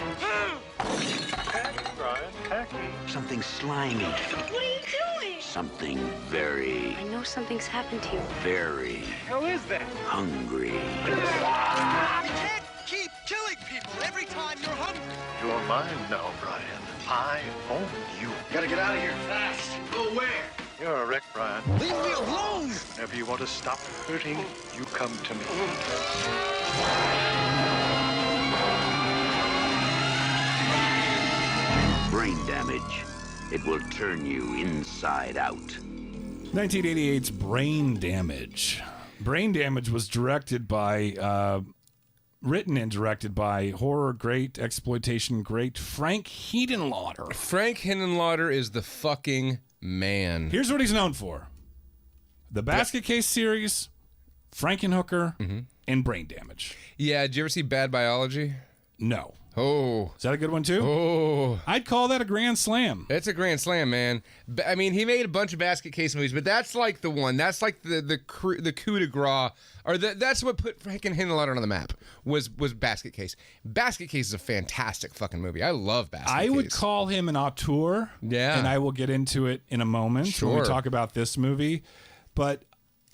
Tacky, Brian, tacky. something slimy, What are you doing? something very, I know something's happened to you. very Hell is that? hungry. You can't keep killing people every time you're hungry. You're mine now, Brian. I own you. Gotta get out of here fast. Go where? You're a wreck, Brian. Leave me alone! Whenever you want to stop hurting, you come to me. Brain damage. It will turn you inside out. 1988's Brain Damage. Brain Damage was written and directed by horror great, exploitation great Frank Henenlotter. Frank Henenlotter is the fucking man. Here's what he's known for: the Basket Case series, Frankenhooker, and Brain Damage. Yeah, did you ever see Bad Biology? No. Oh. Is that a good one too? Oh. I'd call that a grand slam. It's a grand slam, man. I mean, he made a bunch of Basket Case movies, but that's like the one. That's like the coup de grace, or that's what put Frank and Henenlotter on the map. Was Basket Case. Basket Case is a fantastic fucking movie. I love Basket Case. I would call him an auteur. Yeah. And I will get into it in a moment when Sure. we talk about this movie. But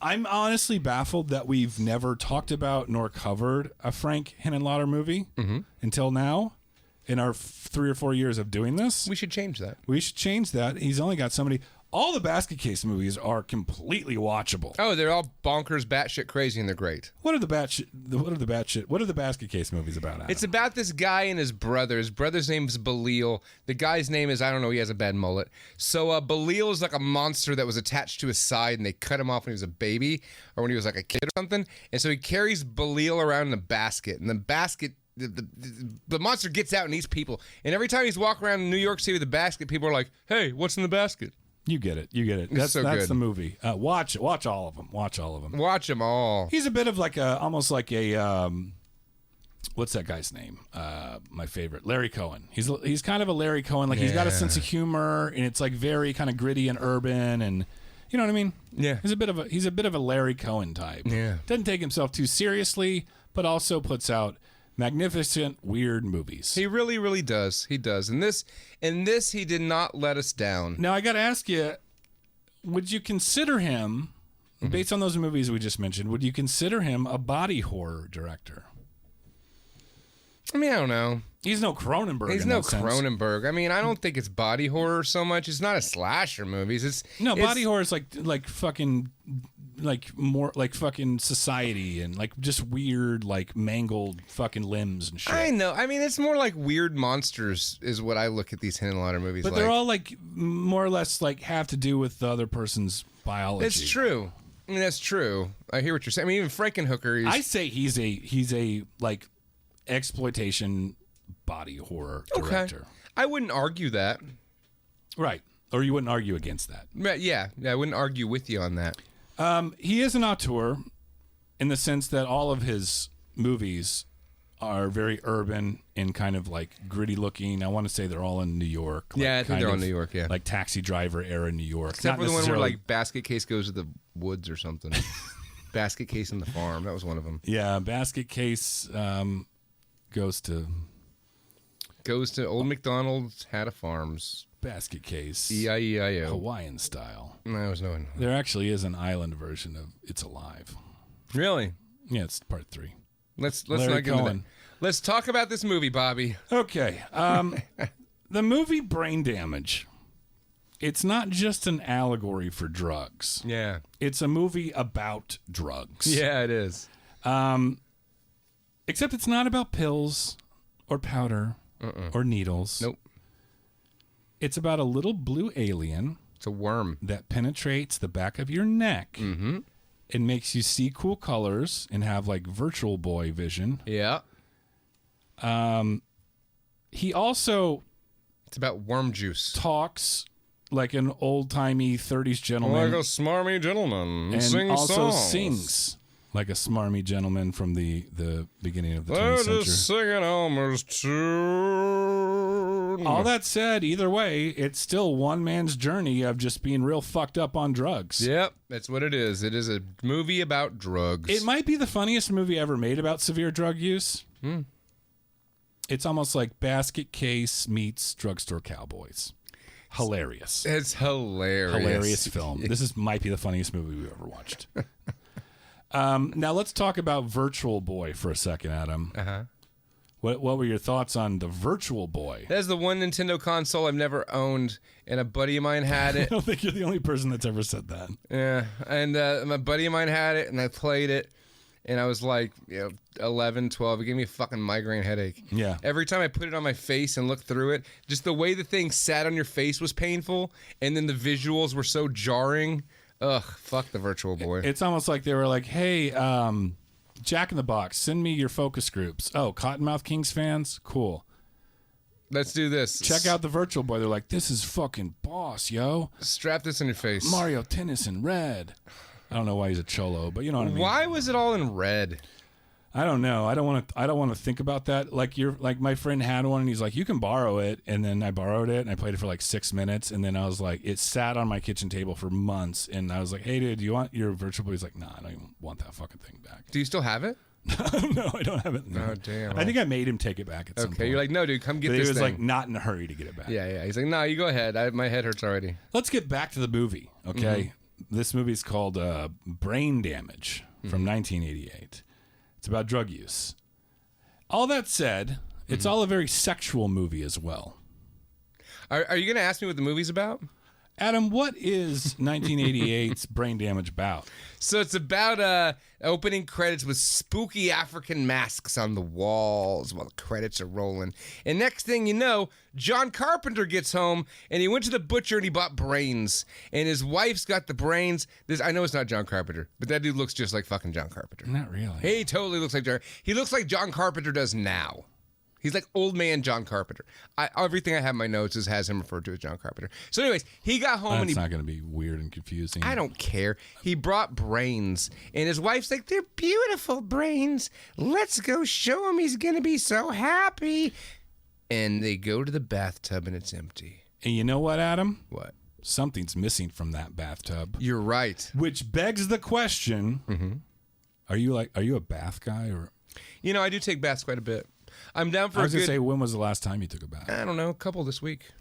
I'm honestly baffled that we've never talked about nor covered a Frank Henenlotter movie until now in our 3 or 4 years of doing this. We should change that. We should change that. He's only got so many. All the Basket Case movies are completely watchable. Oh, they're all bonkers, batshit crazy, and they're great. What are the Basket Case movies about? Adam? It's about this guy and his brother. His brother's name is Belial. The guy's name is, I don't know, he has a bad mullet. So Belial is like a monster that was attached to his side, and they cut him off when he was a baby or when he was like a kid or something. And so he carries Belial around in a basket, and the basket, the monster gets out and eats people. And every time he's walking around New York City with a basket, people are like, hey, what's in the basket? You get it. That's so that's good. the movie. Watch all of them. Watch all of them. Watch them all. He's a bit of like almost like a what's that guy's name? My favorite, Larry Cohen. He's kind of a Larry Cohen. Like he's got a sense of humor, and it's like very kind of gritty and urban, and you know what I mean? Yeah. He's a bit of a Larry Cohen type. Yeah. Doesn't take himself too seriously, but also puts out magnificent, weird movies. He really, really does. He does. And this, he did not let us down. Now I got to ask you, would you consider him, based on those movies we just mentioned, would you consider him a body horror director? I mean, I don't know. He's no Cronenberg. He's in no that sense. Cronenberg. I mean, I don't think it's body horror so much. It's not a slasher movies. Body horror is like fucking like more like fucking society and like just weird like mangled fucking limbs and shit. I know. I mean, it's more like weird monsters is what I look at these Henenlotter movies But like. they're all like more or less like have to do with the other person's biology. It's true. I mean, that's true. I hear what you're saying. I mean, even Frankenhooker. I say he's a like exploitation body horror director. Okay. I wouldn't argue that. Right. Or you wouldn't argue against that. But yeah, I wouldn't argue with you on that. He is an auteur in the sense that all of his movies are very urban and kind of like gritty looking. I want to say they're all in New York. Like Yeah, I think kind they're all of New York, yeah. Like Taxi Driver era New York. Except Not for the one where necessarily- like Basket Case goes to the woods or something. Basket Case in the farm. That was one of them. Yeah, Basket Case goes to Old McDonald's had a farms. Basket Case. E-I-E-I-O. Hawaiian style. No, I was knowing. There actually is an island version of It's Alive. Really? Yeah, it's part 3. Let's Larry not get into that. Cohen. Let's talk about this movie, Bobby. Okay. The movie Brain Damage. It's not just an allegory for drugs. Yeah. It's a movie about drugs. Yeah, it is. Except it's not about pills or powder or needles. Nope. It's about a little blue alien It's a worm that penetrates the back of your neck. Mm-hmm. It makes you see cool colors and have like Virtual Boy vision. Yeah. He also It's about worm juice. talks like an old-timey 30s gentleman. Like a smarmy gentleman. and Sing also songs. sings like a smarmy gentleman from the beginning of the 20th They're century. just singing Elmer's tune. All that said, either way, it's still one man's journey of just being real fucked up on drugs. Yep, that's what it is. It is a movie about drugs. It might be the funniest movie ever made about severe drug use. It's almost like Basket Case meets Drugstore Cowboys. Hilarious. It's hilarious. Hilarious film. This might be the funniest movie we've ever watched. Now let's talk about Virtual Boy for a second, Adam. Uh-huh. What were your thoughts on the Virtual Boy? That's the one Nintendo console I've never owned, and a buddy of mine had I it. don't think you're the only person that's ever said that. Yeah, and my buddy of mine had it, and I played it, and I was like, 11, 12. It gave me a fucking migraine headache. Yeah. Every time I put it on my face and looked through it, just the way the thing sat on your face was painful, and then the visuals were so jarring. Ugh, fuck the Virtual Boy. It's almost like they were like, hey, Jack in the Box, send me your focus groups. Oh, Cottonmouth Kings fans? Cool. Let's do this. Check out the Virtual Boy. They're like, this is fucking boss, yo. Strap this in your face. Mario Tennis in red. I don't know why he's a cholo, but you know what I mean. Why was it all in red? I don't know. I don't want to think about that. Like my friend had one and he's like, you can borrow it. And then I borrowed it and I played it for like 6 minutes. And then I was like, it sat on my kitchen table for months. And I was like, hey dude, do you want your Virtual Boy? He's like, nah, I don't even want that fucking thing back. Do you still have it? No, I don't have it. No. Oh, damn. I think I made him take it back at some point. Okay, you're like, no, dude, come get But this he was thing. like not in a hurry to get it back. Yeah. He's like, no, you go ahead. My head hurts already. Let's get back to the movie, okay? This movie's called Brain Damage from 1988. It's about drug use. All that said, it's all a very sexual movie as well. Are you going to ask me what the movie's about? Adam, what is 1988's Brain Damage about? So it's about opening credits with spooky African masks on the walls while the credits are rolling. And next thing you know, John Carpenter gets home and he went to the butcher and he bought brains. And his wife's got the brains. I know it's not John Carpenter, but that dude looks just like fucking John Carpenter. Not really. He totally looks like John. He looks like John Carpenter does now. He's like old man John Carpenter. Everything I have in my notes has him referred to as John Carpenter. So anyways, he got home and That's not going to be weird and confusing. I don't care. He brought brains. And his wife's like, they're beautiful brains. Let's go show him. He's going to be so happy. And they go to the bathtub and it's empty. And you know what, Adam? What? Something's missing from that bathtub. You're right. Which begs the question, are you a bath guy? Or You know, I do take baths quite a bit. I'm down for I was a going good... to say, when was the last time you took a bath? I don't know, a couple this week.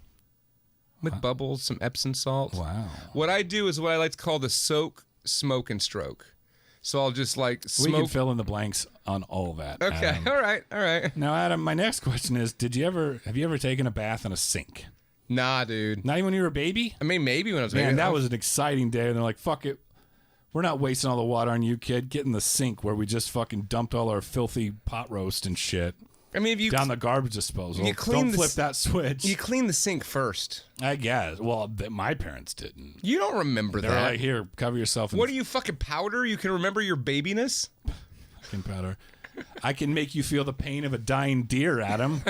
With bubbles, some Epsom salt. Wow. What I do is what I like to call the soak, smoke, and stroke. So I'll just like We can smoke. fill in the blanks on all that. Okay, Adam. all right. Now, Adam, my next question is, have you ever taken a bath in a sink? Nah, dude. Not even when you were a baby? I mean, maybe when I was Man, maybe- that was an exciting day. And they're like, fuck it. We're not wasting all the water on you, kid. Get in the sink where we just fucking dumped all our filthy pot roast and shit I mean, if you down the garbage disposal. you clean Don't the flip s- that switch. you clean the sink first. I guess. Well, my parents didn't. You don't remember They're that. like, here, cover yourself in What are you, fucking powder? You can remember your babiness? fucking powder. I can make you feel the pain of a dying deer, Adam.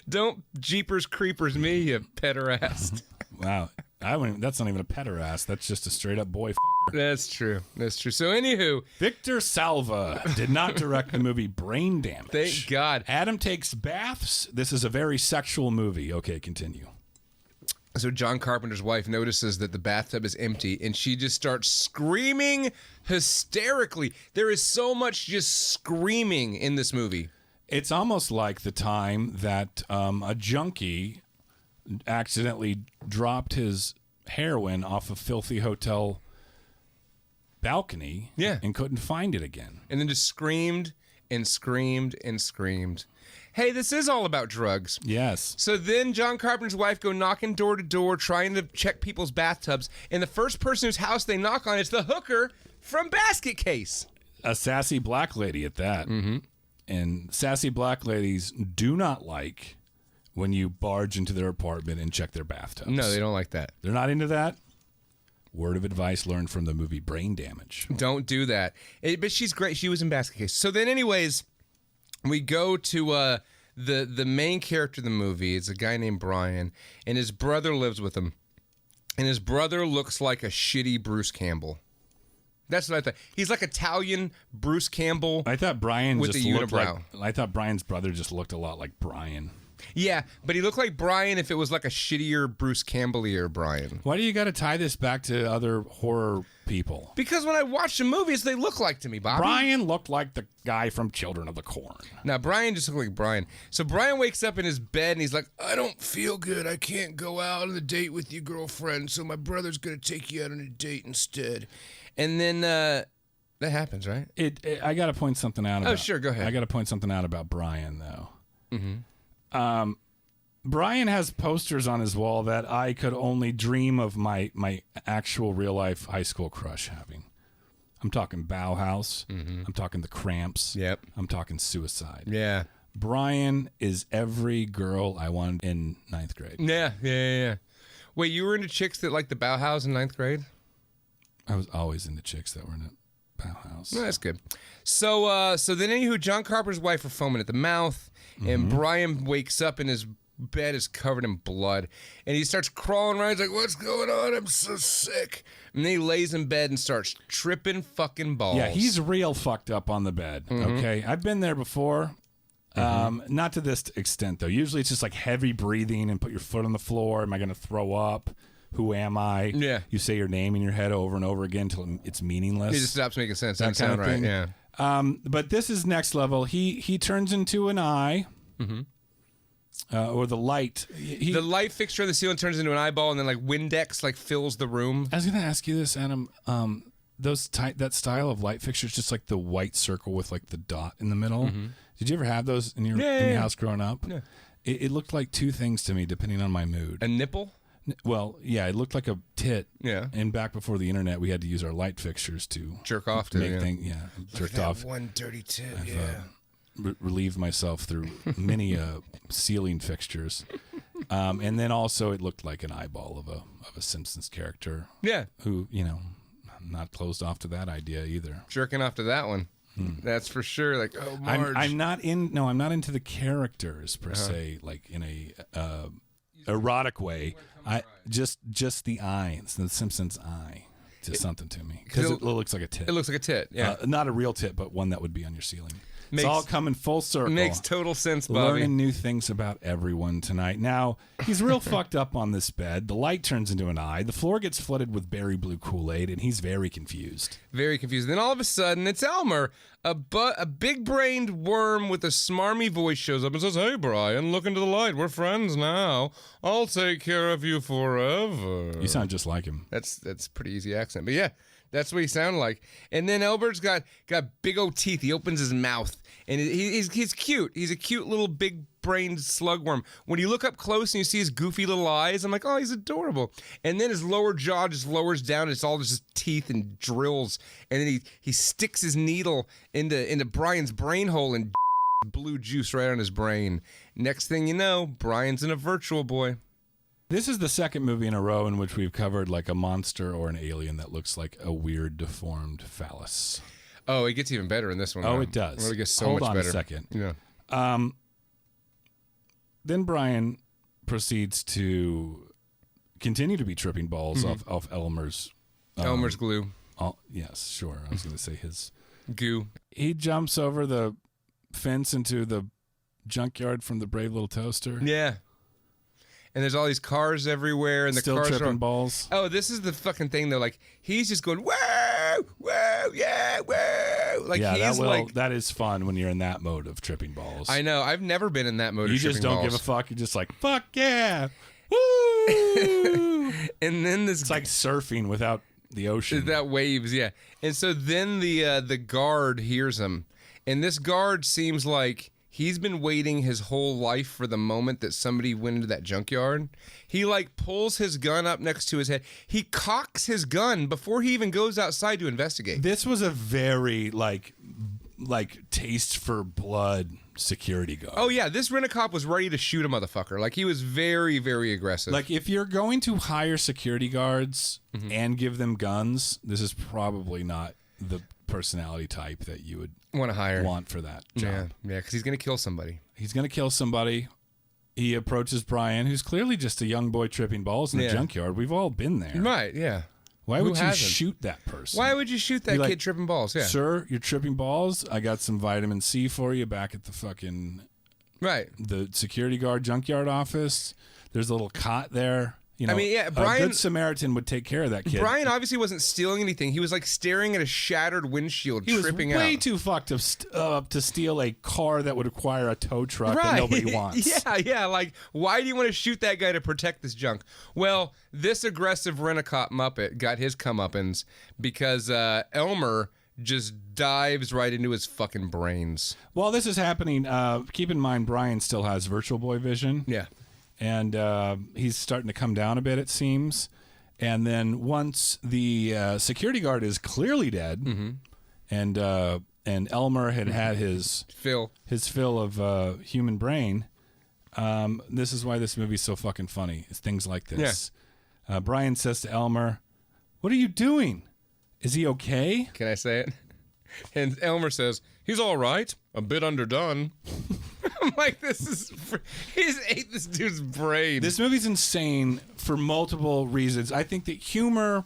Don't jeepers creepers me, you pederast. Wow. That's not even a pederast. That's just a straight up boy. That's true. So, anywho, Victor Salva did not direct the movie Brain Damage. thank God. Adam takes baths. This is a very sexual movie. Okay, continue. So John Carpenter's wife notices that the bathtub is empty, and she just starts screaming hysterically. There is so much just screaming in this movie. It's almost like the time that a junkie accidentally dropped his heroin off a filthy hotel balcony and couldn't find it again. And then just screamed and screamed and screamed. Hey, this is all about drugs. Yes. So then John Carpenter's wife go knocking door to door trying to check people's bathtubs, and the first person whose house they knock on is the hooker from Basket Case. A sassy black lady at that. Mm-hmm. And sassy black ladies do not like when you barge into their apartment and check their bathtubs. No, they don't like that. They're not into that? Word of advice learned from the movie Brain Damage. Don't do that. But she's great. She was in Basket Case. So then, anyways, we go to the main character of the movie. It's a guy named Brian, and his brother lives with him. And his brother looks like a shitty Bruce Campbell. That's what I thought. He's like Italian Bruce Campbell. I thought Brian with just the looked unibrow. I thought Brian's brother just looked a lot like Brian. Yeah, but he looked like Brian if it was like a shittier Bruce Campbell-ier Brian. Why do you got to tie this back to other horror people? Because when I watch the movies, they look like to me, Bobby. Brian looked like the guy from Children of the Corn. Now, Brian just looked like Brian. So Brian wakes up in his bed and he's like, I don't feel good. I can't go out on a date with your girlfriend, so my brother's going to take you out on a date instead. And then that happens, right? I got to point something out about. Oh, sure, go ahead. I got to point something out about Brian, though. Brian has posters on his wall that I could only dream of my actual real life high school crush having. I'm talking Bauhaus. I'm talking the Cramps. Yep. I'm talking Suicide. Yeah. Brian is every girl I wanted in 9th grade. Yeah. Wait, you were into chicks that liked the Bauhaus in 9th grade? I was always into chicks that were in a Bauhaus. No, that's good. So then anywho, John Carpenter's wife are foaming at the mouth, and Brian wakes up and his bed is covered in blood, and he starts crawling around. He's like, what's going on? I'm so sick. And then he lays in bed and starts tripping fucking balls. Yeah, he's real fucked up on the bed, okay? I've been there before. Not to this extent, though. Usually it's just like heavy breathing and put your foot on the floor. Am I going to throw up? Who am I? Yeah. You say your name in your head over and over again until it's meaningless. It just stops making sense. That Doesn't kind sound of right. thing. Yeah. But this is next level. He turns into an eye. Or the light. The light fixture on the ceiling turns into an eyeball, and then like Windex like fills the room. I was going to ask you this, Adam. That style of light fixtures, just like the white circle with like the dot in the middle. Did you ever have those in your house growing up? Yeah. It looked like two things to me, depending on my mood. A nipple? Well, yeah, it looked like a tit. Yeah. And back before the internet, we had to use our light fixtures to Jerk off to, make yeah. things. Yeah, jerked off. One dirty tip. Relieved myself through many ceiling fixtures, and then also it looked like an eyeball of a Simpsons character. Yeah. Who I'm not closed off to that idea either. Jerking off to that one. That's for sure. Like, oh, Marge. I'm not into the characters per se, like in a erotic way. I just the eye, it's the Simpsons eye, just something to me because it looks like a tit. It looks like a tit. Yeah. Not a real tit, but one that would be on your ceiling. It's all coming full circle. Makes total sense, Bobby. Learning new things about everyone tonight. Now, he's real fucked up on this bed. The light turns into an eye. The floor gets flooded with berry blue Kool-Aid, and he's very confused. Very confused. Then all of a sudden, it's Elmer. A big-brained worm with a smarmy voice shows up and says, hey, Brian, look into the light. We're friends now. I'll take care of you forever. You sound just like him. That's a pretty easy accent. But yeah, that's what he sounded like. And then Elbert's got big old teeth. He opens his mouth, and he's cute. He's a cute little big-brained slugworm. When you look up close and you see his goofy little eyes, I'm like, oh, he's adorable. And then his lower jaw just lowers down. It's all just teeth and drills. And then he sticks his needle into Brian's brain hole and blue juice right on his brain. Next thing you know, Brian's in a virtual boy. This is the second movie in a row in which we've covered like a monster or an alien that looks like a weird, deformed phallus. Oh, it gets even better in this one. Oh, though. it does. Well, it gets so Hold much on better. a second. Yeah. Then Brian proceeds to continue to be tripping balls off Elmer's. Elmer's glue. Yes, sure. I was going to say his Goo. He jumps over the fence into the junkyard from the Brave Little Toaster. Yeah. And there's all these cars everywhere, and the Still cars tripping are balls. Oh, this is the fucking thing though. Like he's just going whoa, whoa, yeah, whoa. Like Yeah, he's that is fun when you're in that mode of tripping balls. I know. I've never been in that mode. You of just tripping don't balls. give a fuck. You're just like, fuck yeah, woo. And then It's like surfing without the ocean. that waves, yeah. And so then the guard hears him, and this guard seems like he's been waiting his whole life for the moment that somebody went into that junkyard. He like pulls his gun up next to his head. He cocks his gun before he even goes outside to investigate. This was a very like taste for blood security guard. Oh yeah, this rent-a-cop was ready to shoot a motherfucker. Like he was very, very aggressive. Like if you're going to hire security guards and give them guns, this is probably not the personality type that you would want to hire for that job. Yeah, because he's gonna kill somebody. He's gonna kill somebody. He approaches Brian, who's clearly just a young boy tripping balls in a junkyard. We've all been there. Right, yeah. Why would you shoot that person? Why would you shoot that kid tripping balls? Yeah. Sir, you're tripping balls. I got some vitamin C for you back at the fucking the security guard junkyard office. There's a little cot there. You know, I mean, yeah, a good Samaritan would take care of that kid. Brian obviously wasn't stealing anything. He was like staring at a shattered windshield, tripping out. He was way too fucked up to steal a car that would require a tow truck that nobody wants. Yeah. Like, why do you want to shoot that guy to protect this junk? Well, this aggressive rent-a-cop Muppet got his comeuppance because Elmer just dives right into his fucking brains. While this is happening, keep in mind Brian still has Virtual Boy vision. Yeah. And he's starting to come down a bit, it seems. And then once the security guard is clearly dead, and Elmer had his fill of human brain, this is why this movie's so fucking funny. It's things like this. Yeah. Brian says to Elmer, "What are you doing? Is he okay?" Can I say it? And Elmer says, "He's all right. A bit underdone." I'm like, he just ate this dude's brain. This movie's insane for multiple reasons. I think that humor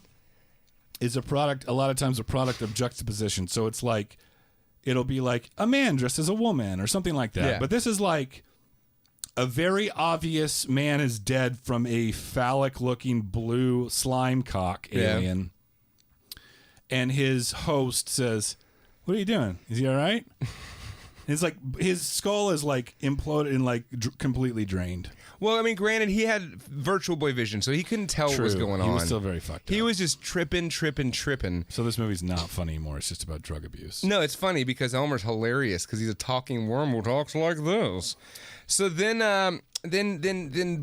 is a lot of times a product of juxtaposition. So it's like, it'll be like a man dressed as a woman or something like that. Yeah. But this is like a very obvious man is dead from a phallic-looking blue slime cock alien. And his host says, "What are you doing? Is he all right?" It's like his skull is like imploded and like completely drained. Well, I mean, granted, he had Virtual Boy vision, so he couldn't tell what was going on. He was still very fucked up. He was just tripping. So this movie's not funny anymore. It's just about drug abuse. No, it's funny because Elmer's hilarious because he's a talking worm who talks like this. So then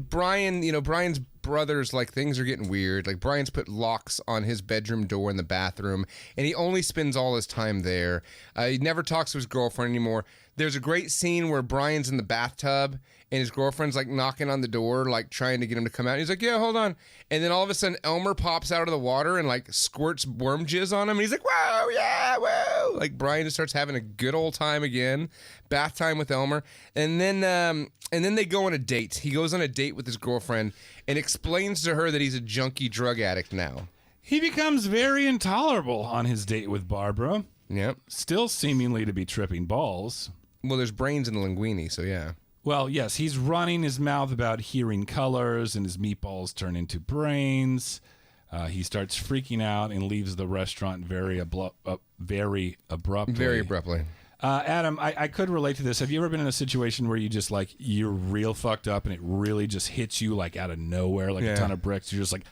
Brian, Brian's brothers, like, things are getting weird. Like, Brian's put locks on his bedroom door in the bathroom, and he only spends all his time there. He never talks to his girlfriend anymore. There's a great scene where Brian's in the bathtub, and his girlfriend's, like, knocking on the door, like, trying to get him to come out. And he's like, "Yeah, hold on." And then all of a sudden, Elmer pops out of the water and, like, squirts worm jizz on him. And he's like, "Whoa, yeah, whoa." Like, Brian just starts having a good old time again. Bath time with Elmer. And then they go on a date. He goes on a date with his girlfriend and explains to her that he's a junkie drug addict now. He becomes very intolerable on his date with Barbara. Yep. Still seemingly to be tripping balls. Well, there's brains in the linguine, so yeah. Well, yes, he's running his mouth about hearing colors, and his meatballs turn into brains. He starts freaking out and leaves the restaurant very abruptly. Very abruptly. Adam, I could relate to this. Have you ever been in a situation where you just, like, you're real fucked up and it really just hits you, like, out of nowhere, like a ton of bricks? You're just like,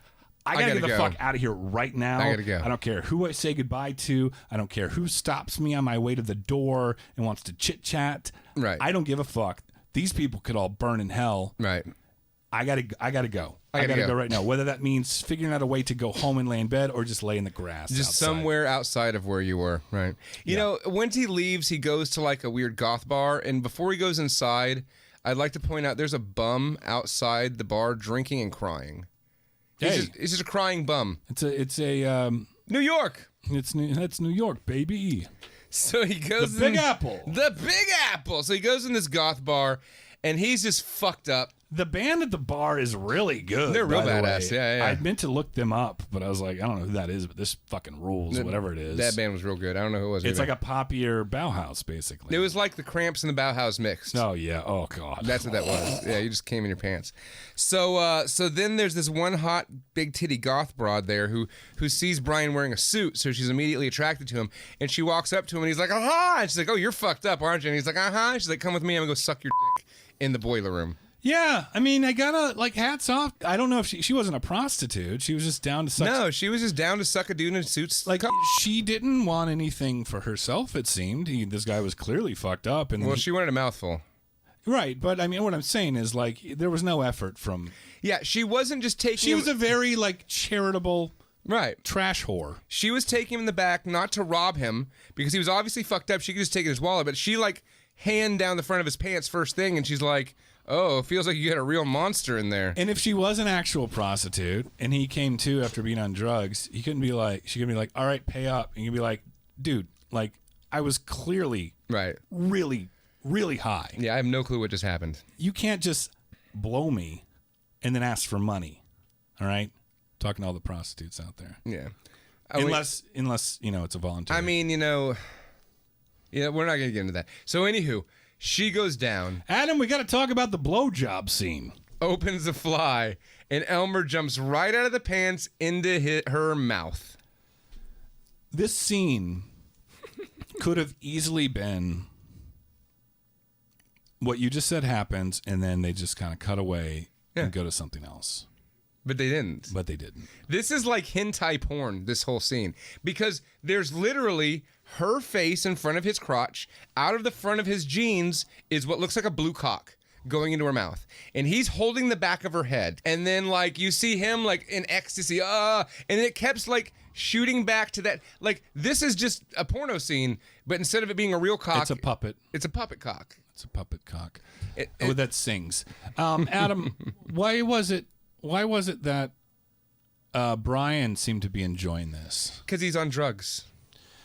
I gotta get the fuck out of here right now. I gotta go. I don't care who I say goodbye to. I don't care who stops me on my way to the door and wants to chit-chat. Right. I don't give a fuck. These people could all burn in hell. Right. I gotta go. I gotta go right now. Whether that means figuring out a way to go home and lay in bed or just lay in the grass. Just outside. Somewhere outside of where you were. Right. You know, once he leaves, he goes to like a weird goth bar. And before he goes inside, I'd like to point out there's a bum outside the bar drinking and crying. He's just a crying bum. It's a New York. That's New York, baby. So he goes the Big Apple. The Big Apple. So he goes in this goth bar, and he's just fucked up. The band at the bar is really good. They're real badass. Yeah. I meant to look them up, but I was like, I don't know who that is, but this fucking rules, whatever it is. That band was real good. I don't know who it was. It's like a poppier Bauhaus, basically. It was like the Cramps and the Bauhaus mixed. Oh, yeah. Oh, God. That's what that was. Yeah, you just came in your pants. So then there's this one hot, big titty goth broad there who sees Brian wearing a suit, so she's immediately attracted to him, and she walks up to him, and he's like, "Aha!" And she's like, "Oh, you're fucked up, aren't you?" And he's like, "Uh-huh." She's like, "Come with me. I'm going to go suck your dick in the boiler room." Yeah, I mean, I gotta, like, hats off. I don't know if she wasn't a prostitute. She was just down to suck. No, she was just down to suck a dude in suits. Like, she didn't want anything for herself, it seemed. This guy was clearly fucked up. And well, she wanted a mouthful. Right, but, I mean, what I'm saying is, like, there was no effort from... Yeah, she wasn't just taking... She was a very, like, charitable Right. Trash whore. She was taking him in the back not to rob him because he was obviously fucked up. She could just take his wallet, but she like hand down the front of his pants first thing, and she's like, "Oh, it feels like you got a real monster in there." And if she was an actual prostitute and he came to after being on drugs, she couldn't be like, all right, pay up. And you'd be like, dude, like, I was clearly really, really high. Yeah, I have no clue what just happened. You can't just blow me and then ask for money. All right? Talking to all the prostitutes out there. Yeah. Unless it's a voluntary. I mean, yeah, we're not going to get into that. So, anywho, she goes down. Adam, we got to talk about the blowjob scene. Opens the fly, and Elmer jumps right out of the pants into her mouth. This scene could have easily been what you just said happens, and then they just kind of cut away and go to something else. But they didn't. This is like hentai porn, this whole scene. Because there's literally her face in front of his crotch. Out of the front of his jeans is what looks like a blue cock going into her mouth. And he's holding the back of her head. And then, like, you see him, like, in ecstasy. And it kept, like, shooting back to that. Like, this is just a porno scene, but instead of it being a real cock... It's a puppet. It's a puppet cock. It's a puppet cock. That sings. Adam, why was it that Brian seemed to be enjoying this? Because he's on drugs.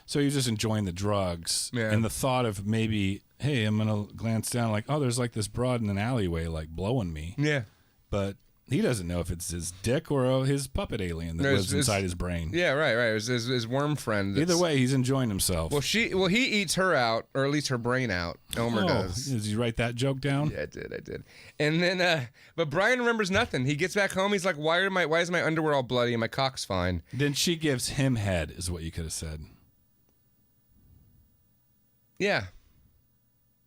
So he's just enjoying the drugs. Yeah. And the thought of maybe, hey, I'm going to glance down like, oh, there's like this broad in an alleyway like blowing me. Yeah. But he doesn't know if it's his dick or his puppet alien that lives inside his brain. Yeah, right. His worm friend. Either way, he's enjoying himself. Well, he eats her out, or at least her brain out. Elmer does. Did you write that joke down? Yeah, I did. And then, but Brian remembers nothing. He gets back home. He's like, why is my underwear all bloody and my cock's fine? Then she gives him head, is what you could have said. Yeah.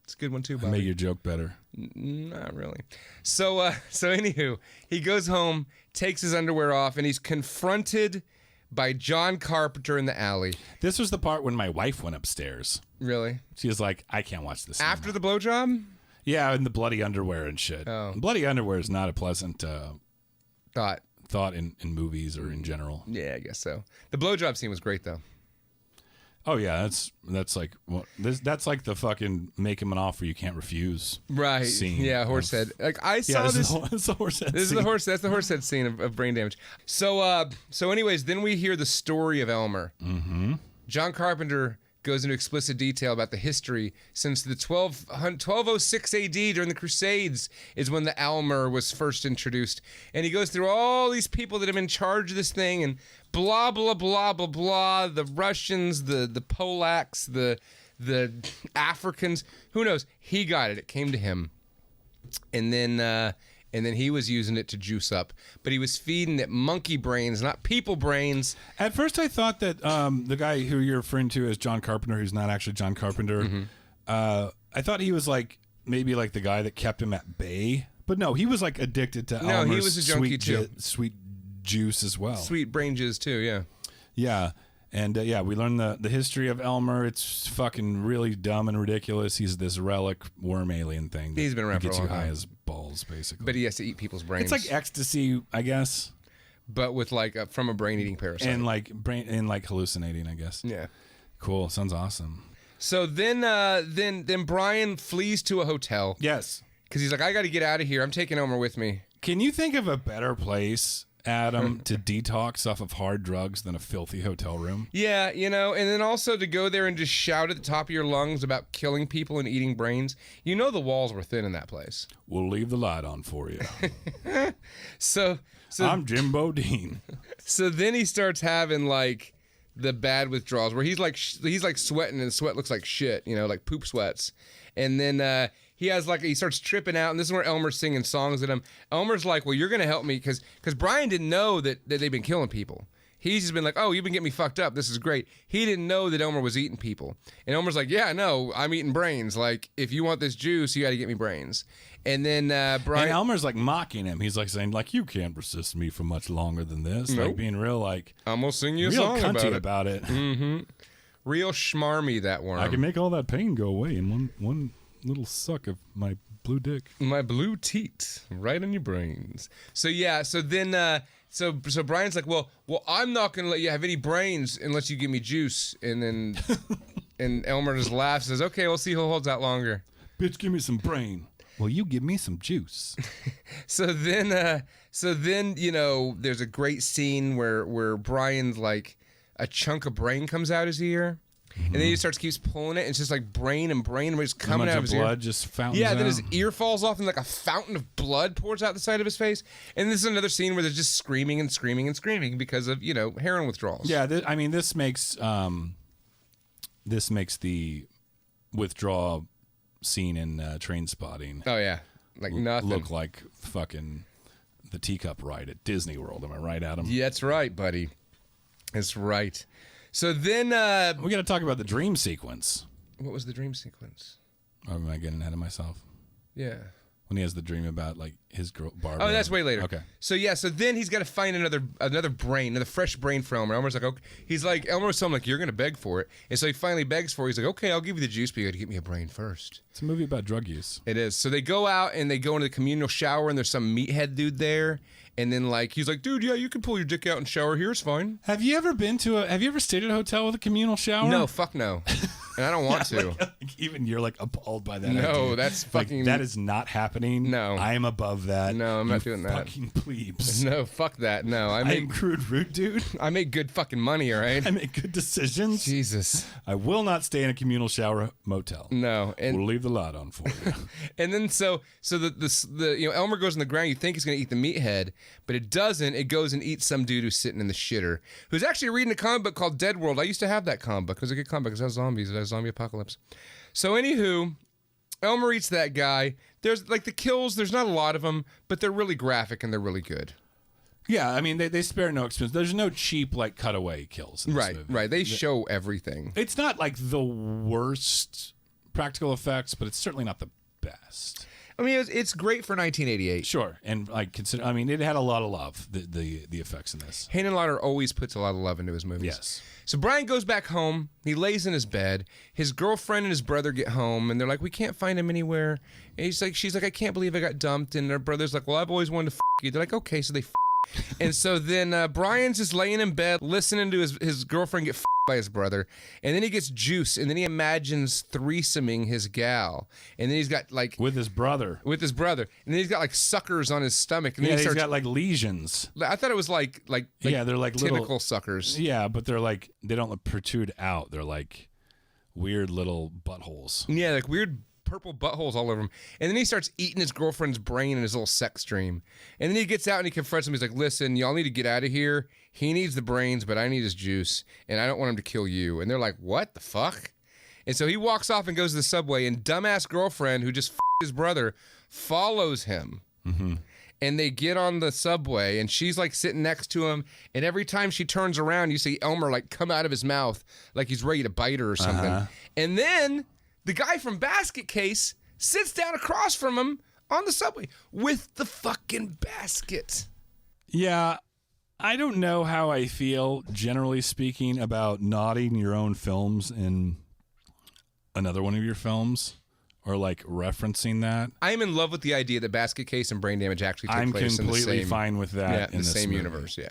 It's a good one too, Bobby. Made your joke better. Not really. So anywho, he goes home, takes his underwear off, and he's confronted by John Carpenter in the alley. This was the part when my wife went upstairs. Really? She was like, I can't watch this after the blowjob? Yeah, and the bloody underwear and shit. Oh. Bloody underwear is not a pleasant thought in movies or in general. Yeah, I guess so. The blowjob scene was great though. Oh yeah, that's like that's like the fucking make him an offer you can't refuse. Right. Scene. Yeah, Horsehead. Like I saw this. This is the Horsehead. This scene. That's the Horsehead scene of brain damage. So anyways, then we hear the story of Elmer. Mm-hmm. John Carpenter goes into explicit detail about the history since the 1206 AD during the Crusades is when the Elmer was first introduced. And he goes through all these people that have been in charge of this thing and blah, blah, blah, blah, blah. The Russians, the Polacks, the Africans. Who knows? He got it. It came to him. And then he was using it to juice up. But he was feeding it monkey brains, not people brains. At first I thought that the guy who you're referring to as John Carpenter, who's not actually John Carpenter, I thought he was like maybe like the guy that kept him at bay. But no, he was like addicted to Elmer's he was a junkie too. Sweet juice as well. Sweet brain juice too, yeah. Yeah. And we learned the history of Elmer. It's fucking really dumb and ridiculous. He's this relic worm alien thing. He's been around for a long time. Gets you high as balls, basically. But he has to eat people's brains. It's like ecstasy, I guess. But with like from a brain-eating parasite. And like hallucinating, I guess. Yeah. Cool. Sounds awesome. So then Brian flees to a hotel. Yes. Because he's like, I got to get out of here. I'm taking Elmer with me. Can you think of a better place, Adam, to detox off of hard drugs than a filthy hotel room? Yeah, and then also to go there and just shout at the top of your lungs about killing people and eating brains. The walls were thin in that place. We'll leave the light on for you. So I'm Jimbo Dean. So then he starts having like the bad withdrawals where he's like sweating and sweat looks like shit, like poop sweats. And then he starts tripping out, and this is where Elmer's singing songs at him. Elmer's like, well, you're going to help me, because Brian didn't know that they've been killing people. He's just been like, oh, you've been getting me fucked up. This is great. He didn't know that Elmer was eating people. And Elmer's like, yeah, no, I'm eating brains. Like, if you want this juice, you got to get me brains. And then Brian... And Elmer's like mocking him. He's like saying, like, you can't resist me for much longer than this. Nope. Like being real, like... I'm going to sing you a real song cunty about it. Mm-hmm. Real schmarmy, that worm. I can make all that pain go away in one little suck of my blue dick. My blue teat, right on your brains. So yeah, so then so Brian's like, well, I'm not gonna let you have any brains unless you give me juice. And then and Elmer just laughs and says, okay, we'll see who holds out longer. Bitch, give me some brain. Well, you give me some juice. So then, you know, there's a great scene where Brian's like a chunk of brain comes out his ear. And then he keeps pulling it, and it's just like brain and just coming out of his ear. Blood just fountains Yeah, out. then his ear falls off, and like a fountain of blood pours out the side of his face. And this is another scene where they're just screaming and screaming and screaming because of, you know, heroin withdrawals. Yeah, this makes the withdrawal scene in Train Spotting. Oh yeah, like nothing. Look like fucking the teacup ride at Disney World. Am I right, Adam? Yeah, that's right, buddy. That's right. So then we got to talk about the dream sequence. What was the dream sequence? Or am I getting ahead of myself? Yeah. When he has the dream about like his girl Barbara. Oh, that's way later. Okay. So yeah, so then he's got to find another brain, another fresh brain for Elmer. Elmer's like, okay. Elmer was telling him like, you're gonna beg for it, and so he finally begs for it. He's like, okay, I'll give you the juice, but you got to get me a brain first. It's a movie about drug use. It is. So they go out and they go into the communal shower, and there's some meathead dude there, and then like he's like, dude, yeah, you can pull your dick out and shower here. It's fine. Have you ever stayed at a hotel with a communal shower? No, fuck no. And I don't want to. Like, even you're like appalled by that. No, idea. that's Like, fucking. that is not happening. No. I am above that. No, I'm not You doing that. Fucking plebes. No, fuck that. No, I I am make crude root, dude. I make good fucking money, all right? I make good decisions. Jesus. I will not stay in a communal shower motel. No, and We'll leave the light on for you. and then so the you know, Elmer goes on the ground. You think he's gonna eat the meathead, but it doesn't. It goes and eats some dude who's sitting in the shitter, who's actually reading a comic book called Dead World. I used to have that comic book. It was a good comic book. It was zombies. It was zombie apocalypse. So anywho, Elmer eats that guy. There's like the kills. There's not a lot of them, but they're really graphic and they're really good. Yeah, I mean they spare no expense. There's no cheap like cutaway kills in this movie. Right. They show everything. It's not like the worst practical effects, but it's certainly not the best. I mean, it's great for 1988. Sure, and like consider, I mean, it had a lot of love. The effects in this. Hayden Lauder always puts a lot of love into his movies. Yes. So Brian goes back home. He lays in his bed. His girlfriend and his brother get home, and they're like, "We can't find him anywhere." And she's like, "I can't believe I got dumped." And her brother's like, "Well, I've always wanted to you." They're like, "Okay," so they. And so then Brian's just laying in bed, listening to his girlfriend get by his brother, and then he gets juice, and then he imagines threesoming his gal, and then he's got like with his brother, and then he's got like suckers on his stomach, and then he's got like lesions. I thought it was like yeah, they're like tentacle little suckers. Yeah, but they're like they don't protrude out. They're like weird little buttholes. Yeah, like weird purple buttholes all over him. And then he starts eating his girlfriend's brain in his little sex dream. And then he gets out and he confronts him. He's like, "Listen, y'all need to get out of here. He needs the brains, but I need his juice. And I don't want him to kill you." And they're like, "What the fuck?" And so he walks off and goes to the subway. And dumbass girlfriend, who just his brother, follows him. Mm-hmm. And they get on the subway, and she's like sitting next to him. And every time she turns around, you see Elmer like come out of his mouth like he's ready to bite her or something. Uh-huh. And then the guy from Basket Case sits down across from him on the subway with the fucking basket. Yeah, I don't know how I feel, generally speaking, about nodding your own films in another one of your films or like referencing that. I'm in love with the idea that Basket Case and Brain Damage actually take place in the same... I'm completely fine with that in in the same movie. universe, yeah.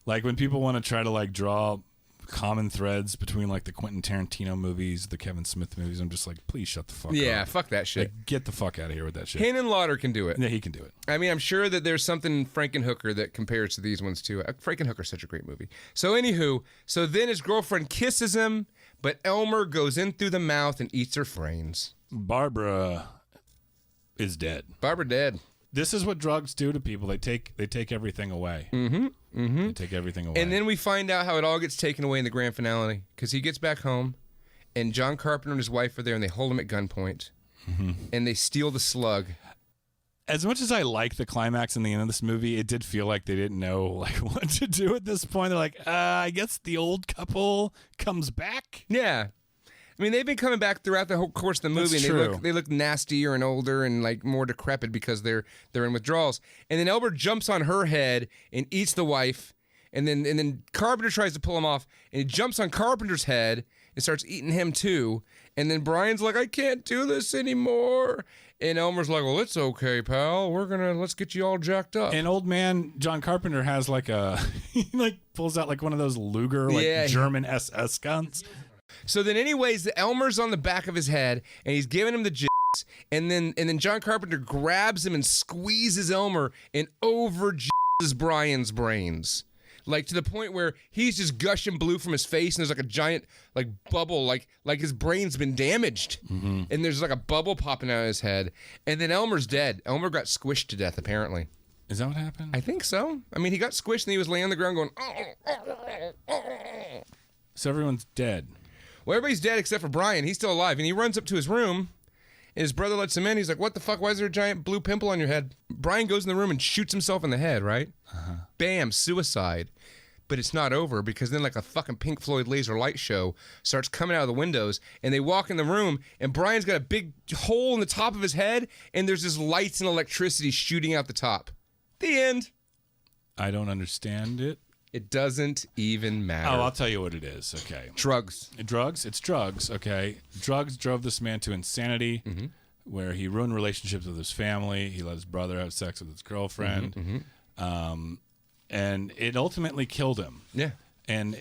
Like when people want to try to like draw common threads between like the Quentin Tarantino movies, the Kevin Smith movies, I'm just like, please shut the fuck up. Yeah, fuck that shit. Like, get the fuck out of here with that shit. Hayden Lauder can do it. Yeah, he can do it. I mean, I'm sure that there's something in Frankenhooker that compares to these ones too. Frankenhooker's such a great movie. So anywho, so then his girlfriend kisses him, but Elmer goes in through the mouth and eats her brains. Barbara is dead. Barbara dead. This is what drugs do to people. They take everything away. Mm-hmm. Mm-hmm. They take everything away. And then we find out how it all gets taken away in the grand finale, because he gets back home, and John Carpenter and his wife are there, and they hold him at gunpoint, and they steal the slug. As much as I like the climax and the end of this movie, it did feel like they didn't know like what to do at this point. They're like, I guess the old couple comes back. Yeah. I mean, they've been coming back throughout the whole course of the movie, That's and true. they look nastier and older and like more decrepit because they're in withdrawals. And then Elbert jumps on her head and eats the wife, and then Carpenter tries to pull him off, and he jumps on Carpenter's head and starts eating him too. And then Brian's like, "I can't do this anymore." And Elmer's like, well, it's okay, pal. Let's get you all jacked up. And old man John Carpenter has like he like pulls out like one of those Luger, like Yeah. German SS guns. So then anyways, the Elmer's on the back of his head, and he's giving him the jizz, and then John Carpenter grabs him and squeezes Elmer and over jizzes Brian's brains. Like to the point where he's just gushing blue from his face, and there's like a giant like bubble, like his brain's been damaged, and there's like a bubble popping out of his head. And then Elmer's dead. Elmer got squished to death, apparently. Is that what happened? I think so. I mean, he got squished and he was laying on the ground going. So everyone's dead. Well, everybody's dead except for Brian. He's still alive, and he runs up to his room. And his brother lets him in. He's like, what the fuck? Why is there a giant blue pimple on your head? Brian goes in the room and shoots himself in the head, right? Bam, suicide. But it's not over because then like a fucking Pink Floyd laser light show starts coming out of the windows, and they walk in the room, and Brian's got a big hole in the top of his head, and there's this lights and electricity shooting out the top. The end. I don't understand it. It doesn't even matter. Oh, I'll tell you what it is. Okay. Drugs. Drugs? It's drugs, okay. Drugs drove this man to insanity, where he ruined relationships with his family. He let his brother have sex with his girlfriend. And it ultimately killed him. Yeah. And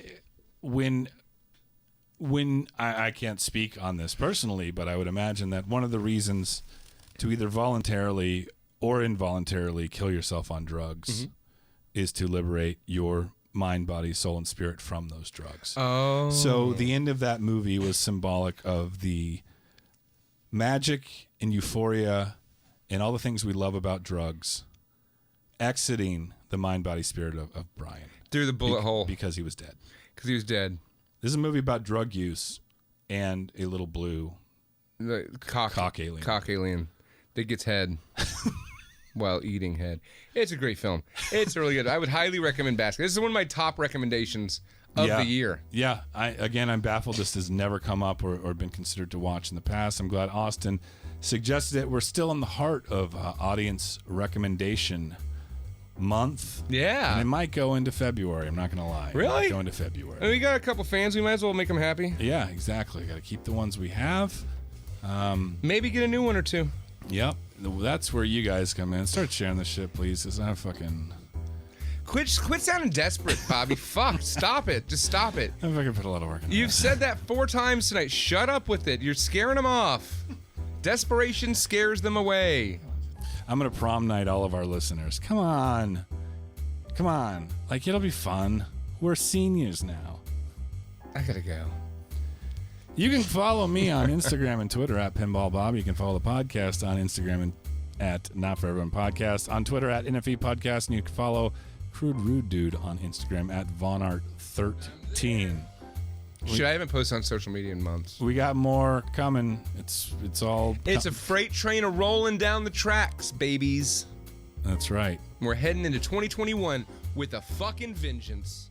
when I can't speak on this personally, but I would imagine that one of the reasons to either voluntarily or involuntarily kill yourself on drugs is to liberate your mind, body, soul, and spirit from those drugs. Oh. So the end of that movie was symbolic of the magic and euphoria and all the things we love about drugs exiting the mind, body, spirit of Brian. Through the bullet hole. Because he was dead. Because he was dead. This is a movie about drug use and a little blue The cock alien. Cock alien that gets head while eating head. It's a great film. It's really good. I would highly recommend Basket. This is one of my top recommendations of the year. Yeah. I'm baffled this has never come up or been considered to watch in the past. I'm glad Austin suggested it. We're still in the heart of audience recommendation month. Yeah. And it might go into February. I'm not going to lie. It Really? might go into February. And we got a couple fans. We might as well make them happy. Yeah, exactly. Got to keep the ones we have. Maybe get a new one or two. Yep. That's where you guys come in. Start sharing this shit, please. It's not fucking... Quit sounding desperate, Bobby. Fuck. Stop it. Just stop it. I fucking put a lot of work in You've said that 4 times tonight. Shut up with it. You're scaring them off. Desperation scares them away. I'm going to prom night all of our listeners. Come on. Like, it'll be fun. We're seniors now. I gotta go. You can follow me on Instagram and Twitter at Pinball Bob. You can follow the podcast on Instagram and at Not For Everyone Podcast. On Twitter at NFE Podcast. And you can follow Crude Rude Dude on Instagram at VonArt13. Shit, I haven't posted on social media in months. We got more coming. It's all... It's a freight train rolling down the tracks, babies. That's right. We're heading into 2021 with a fucking vengeance.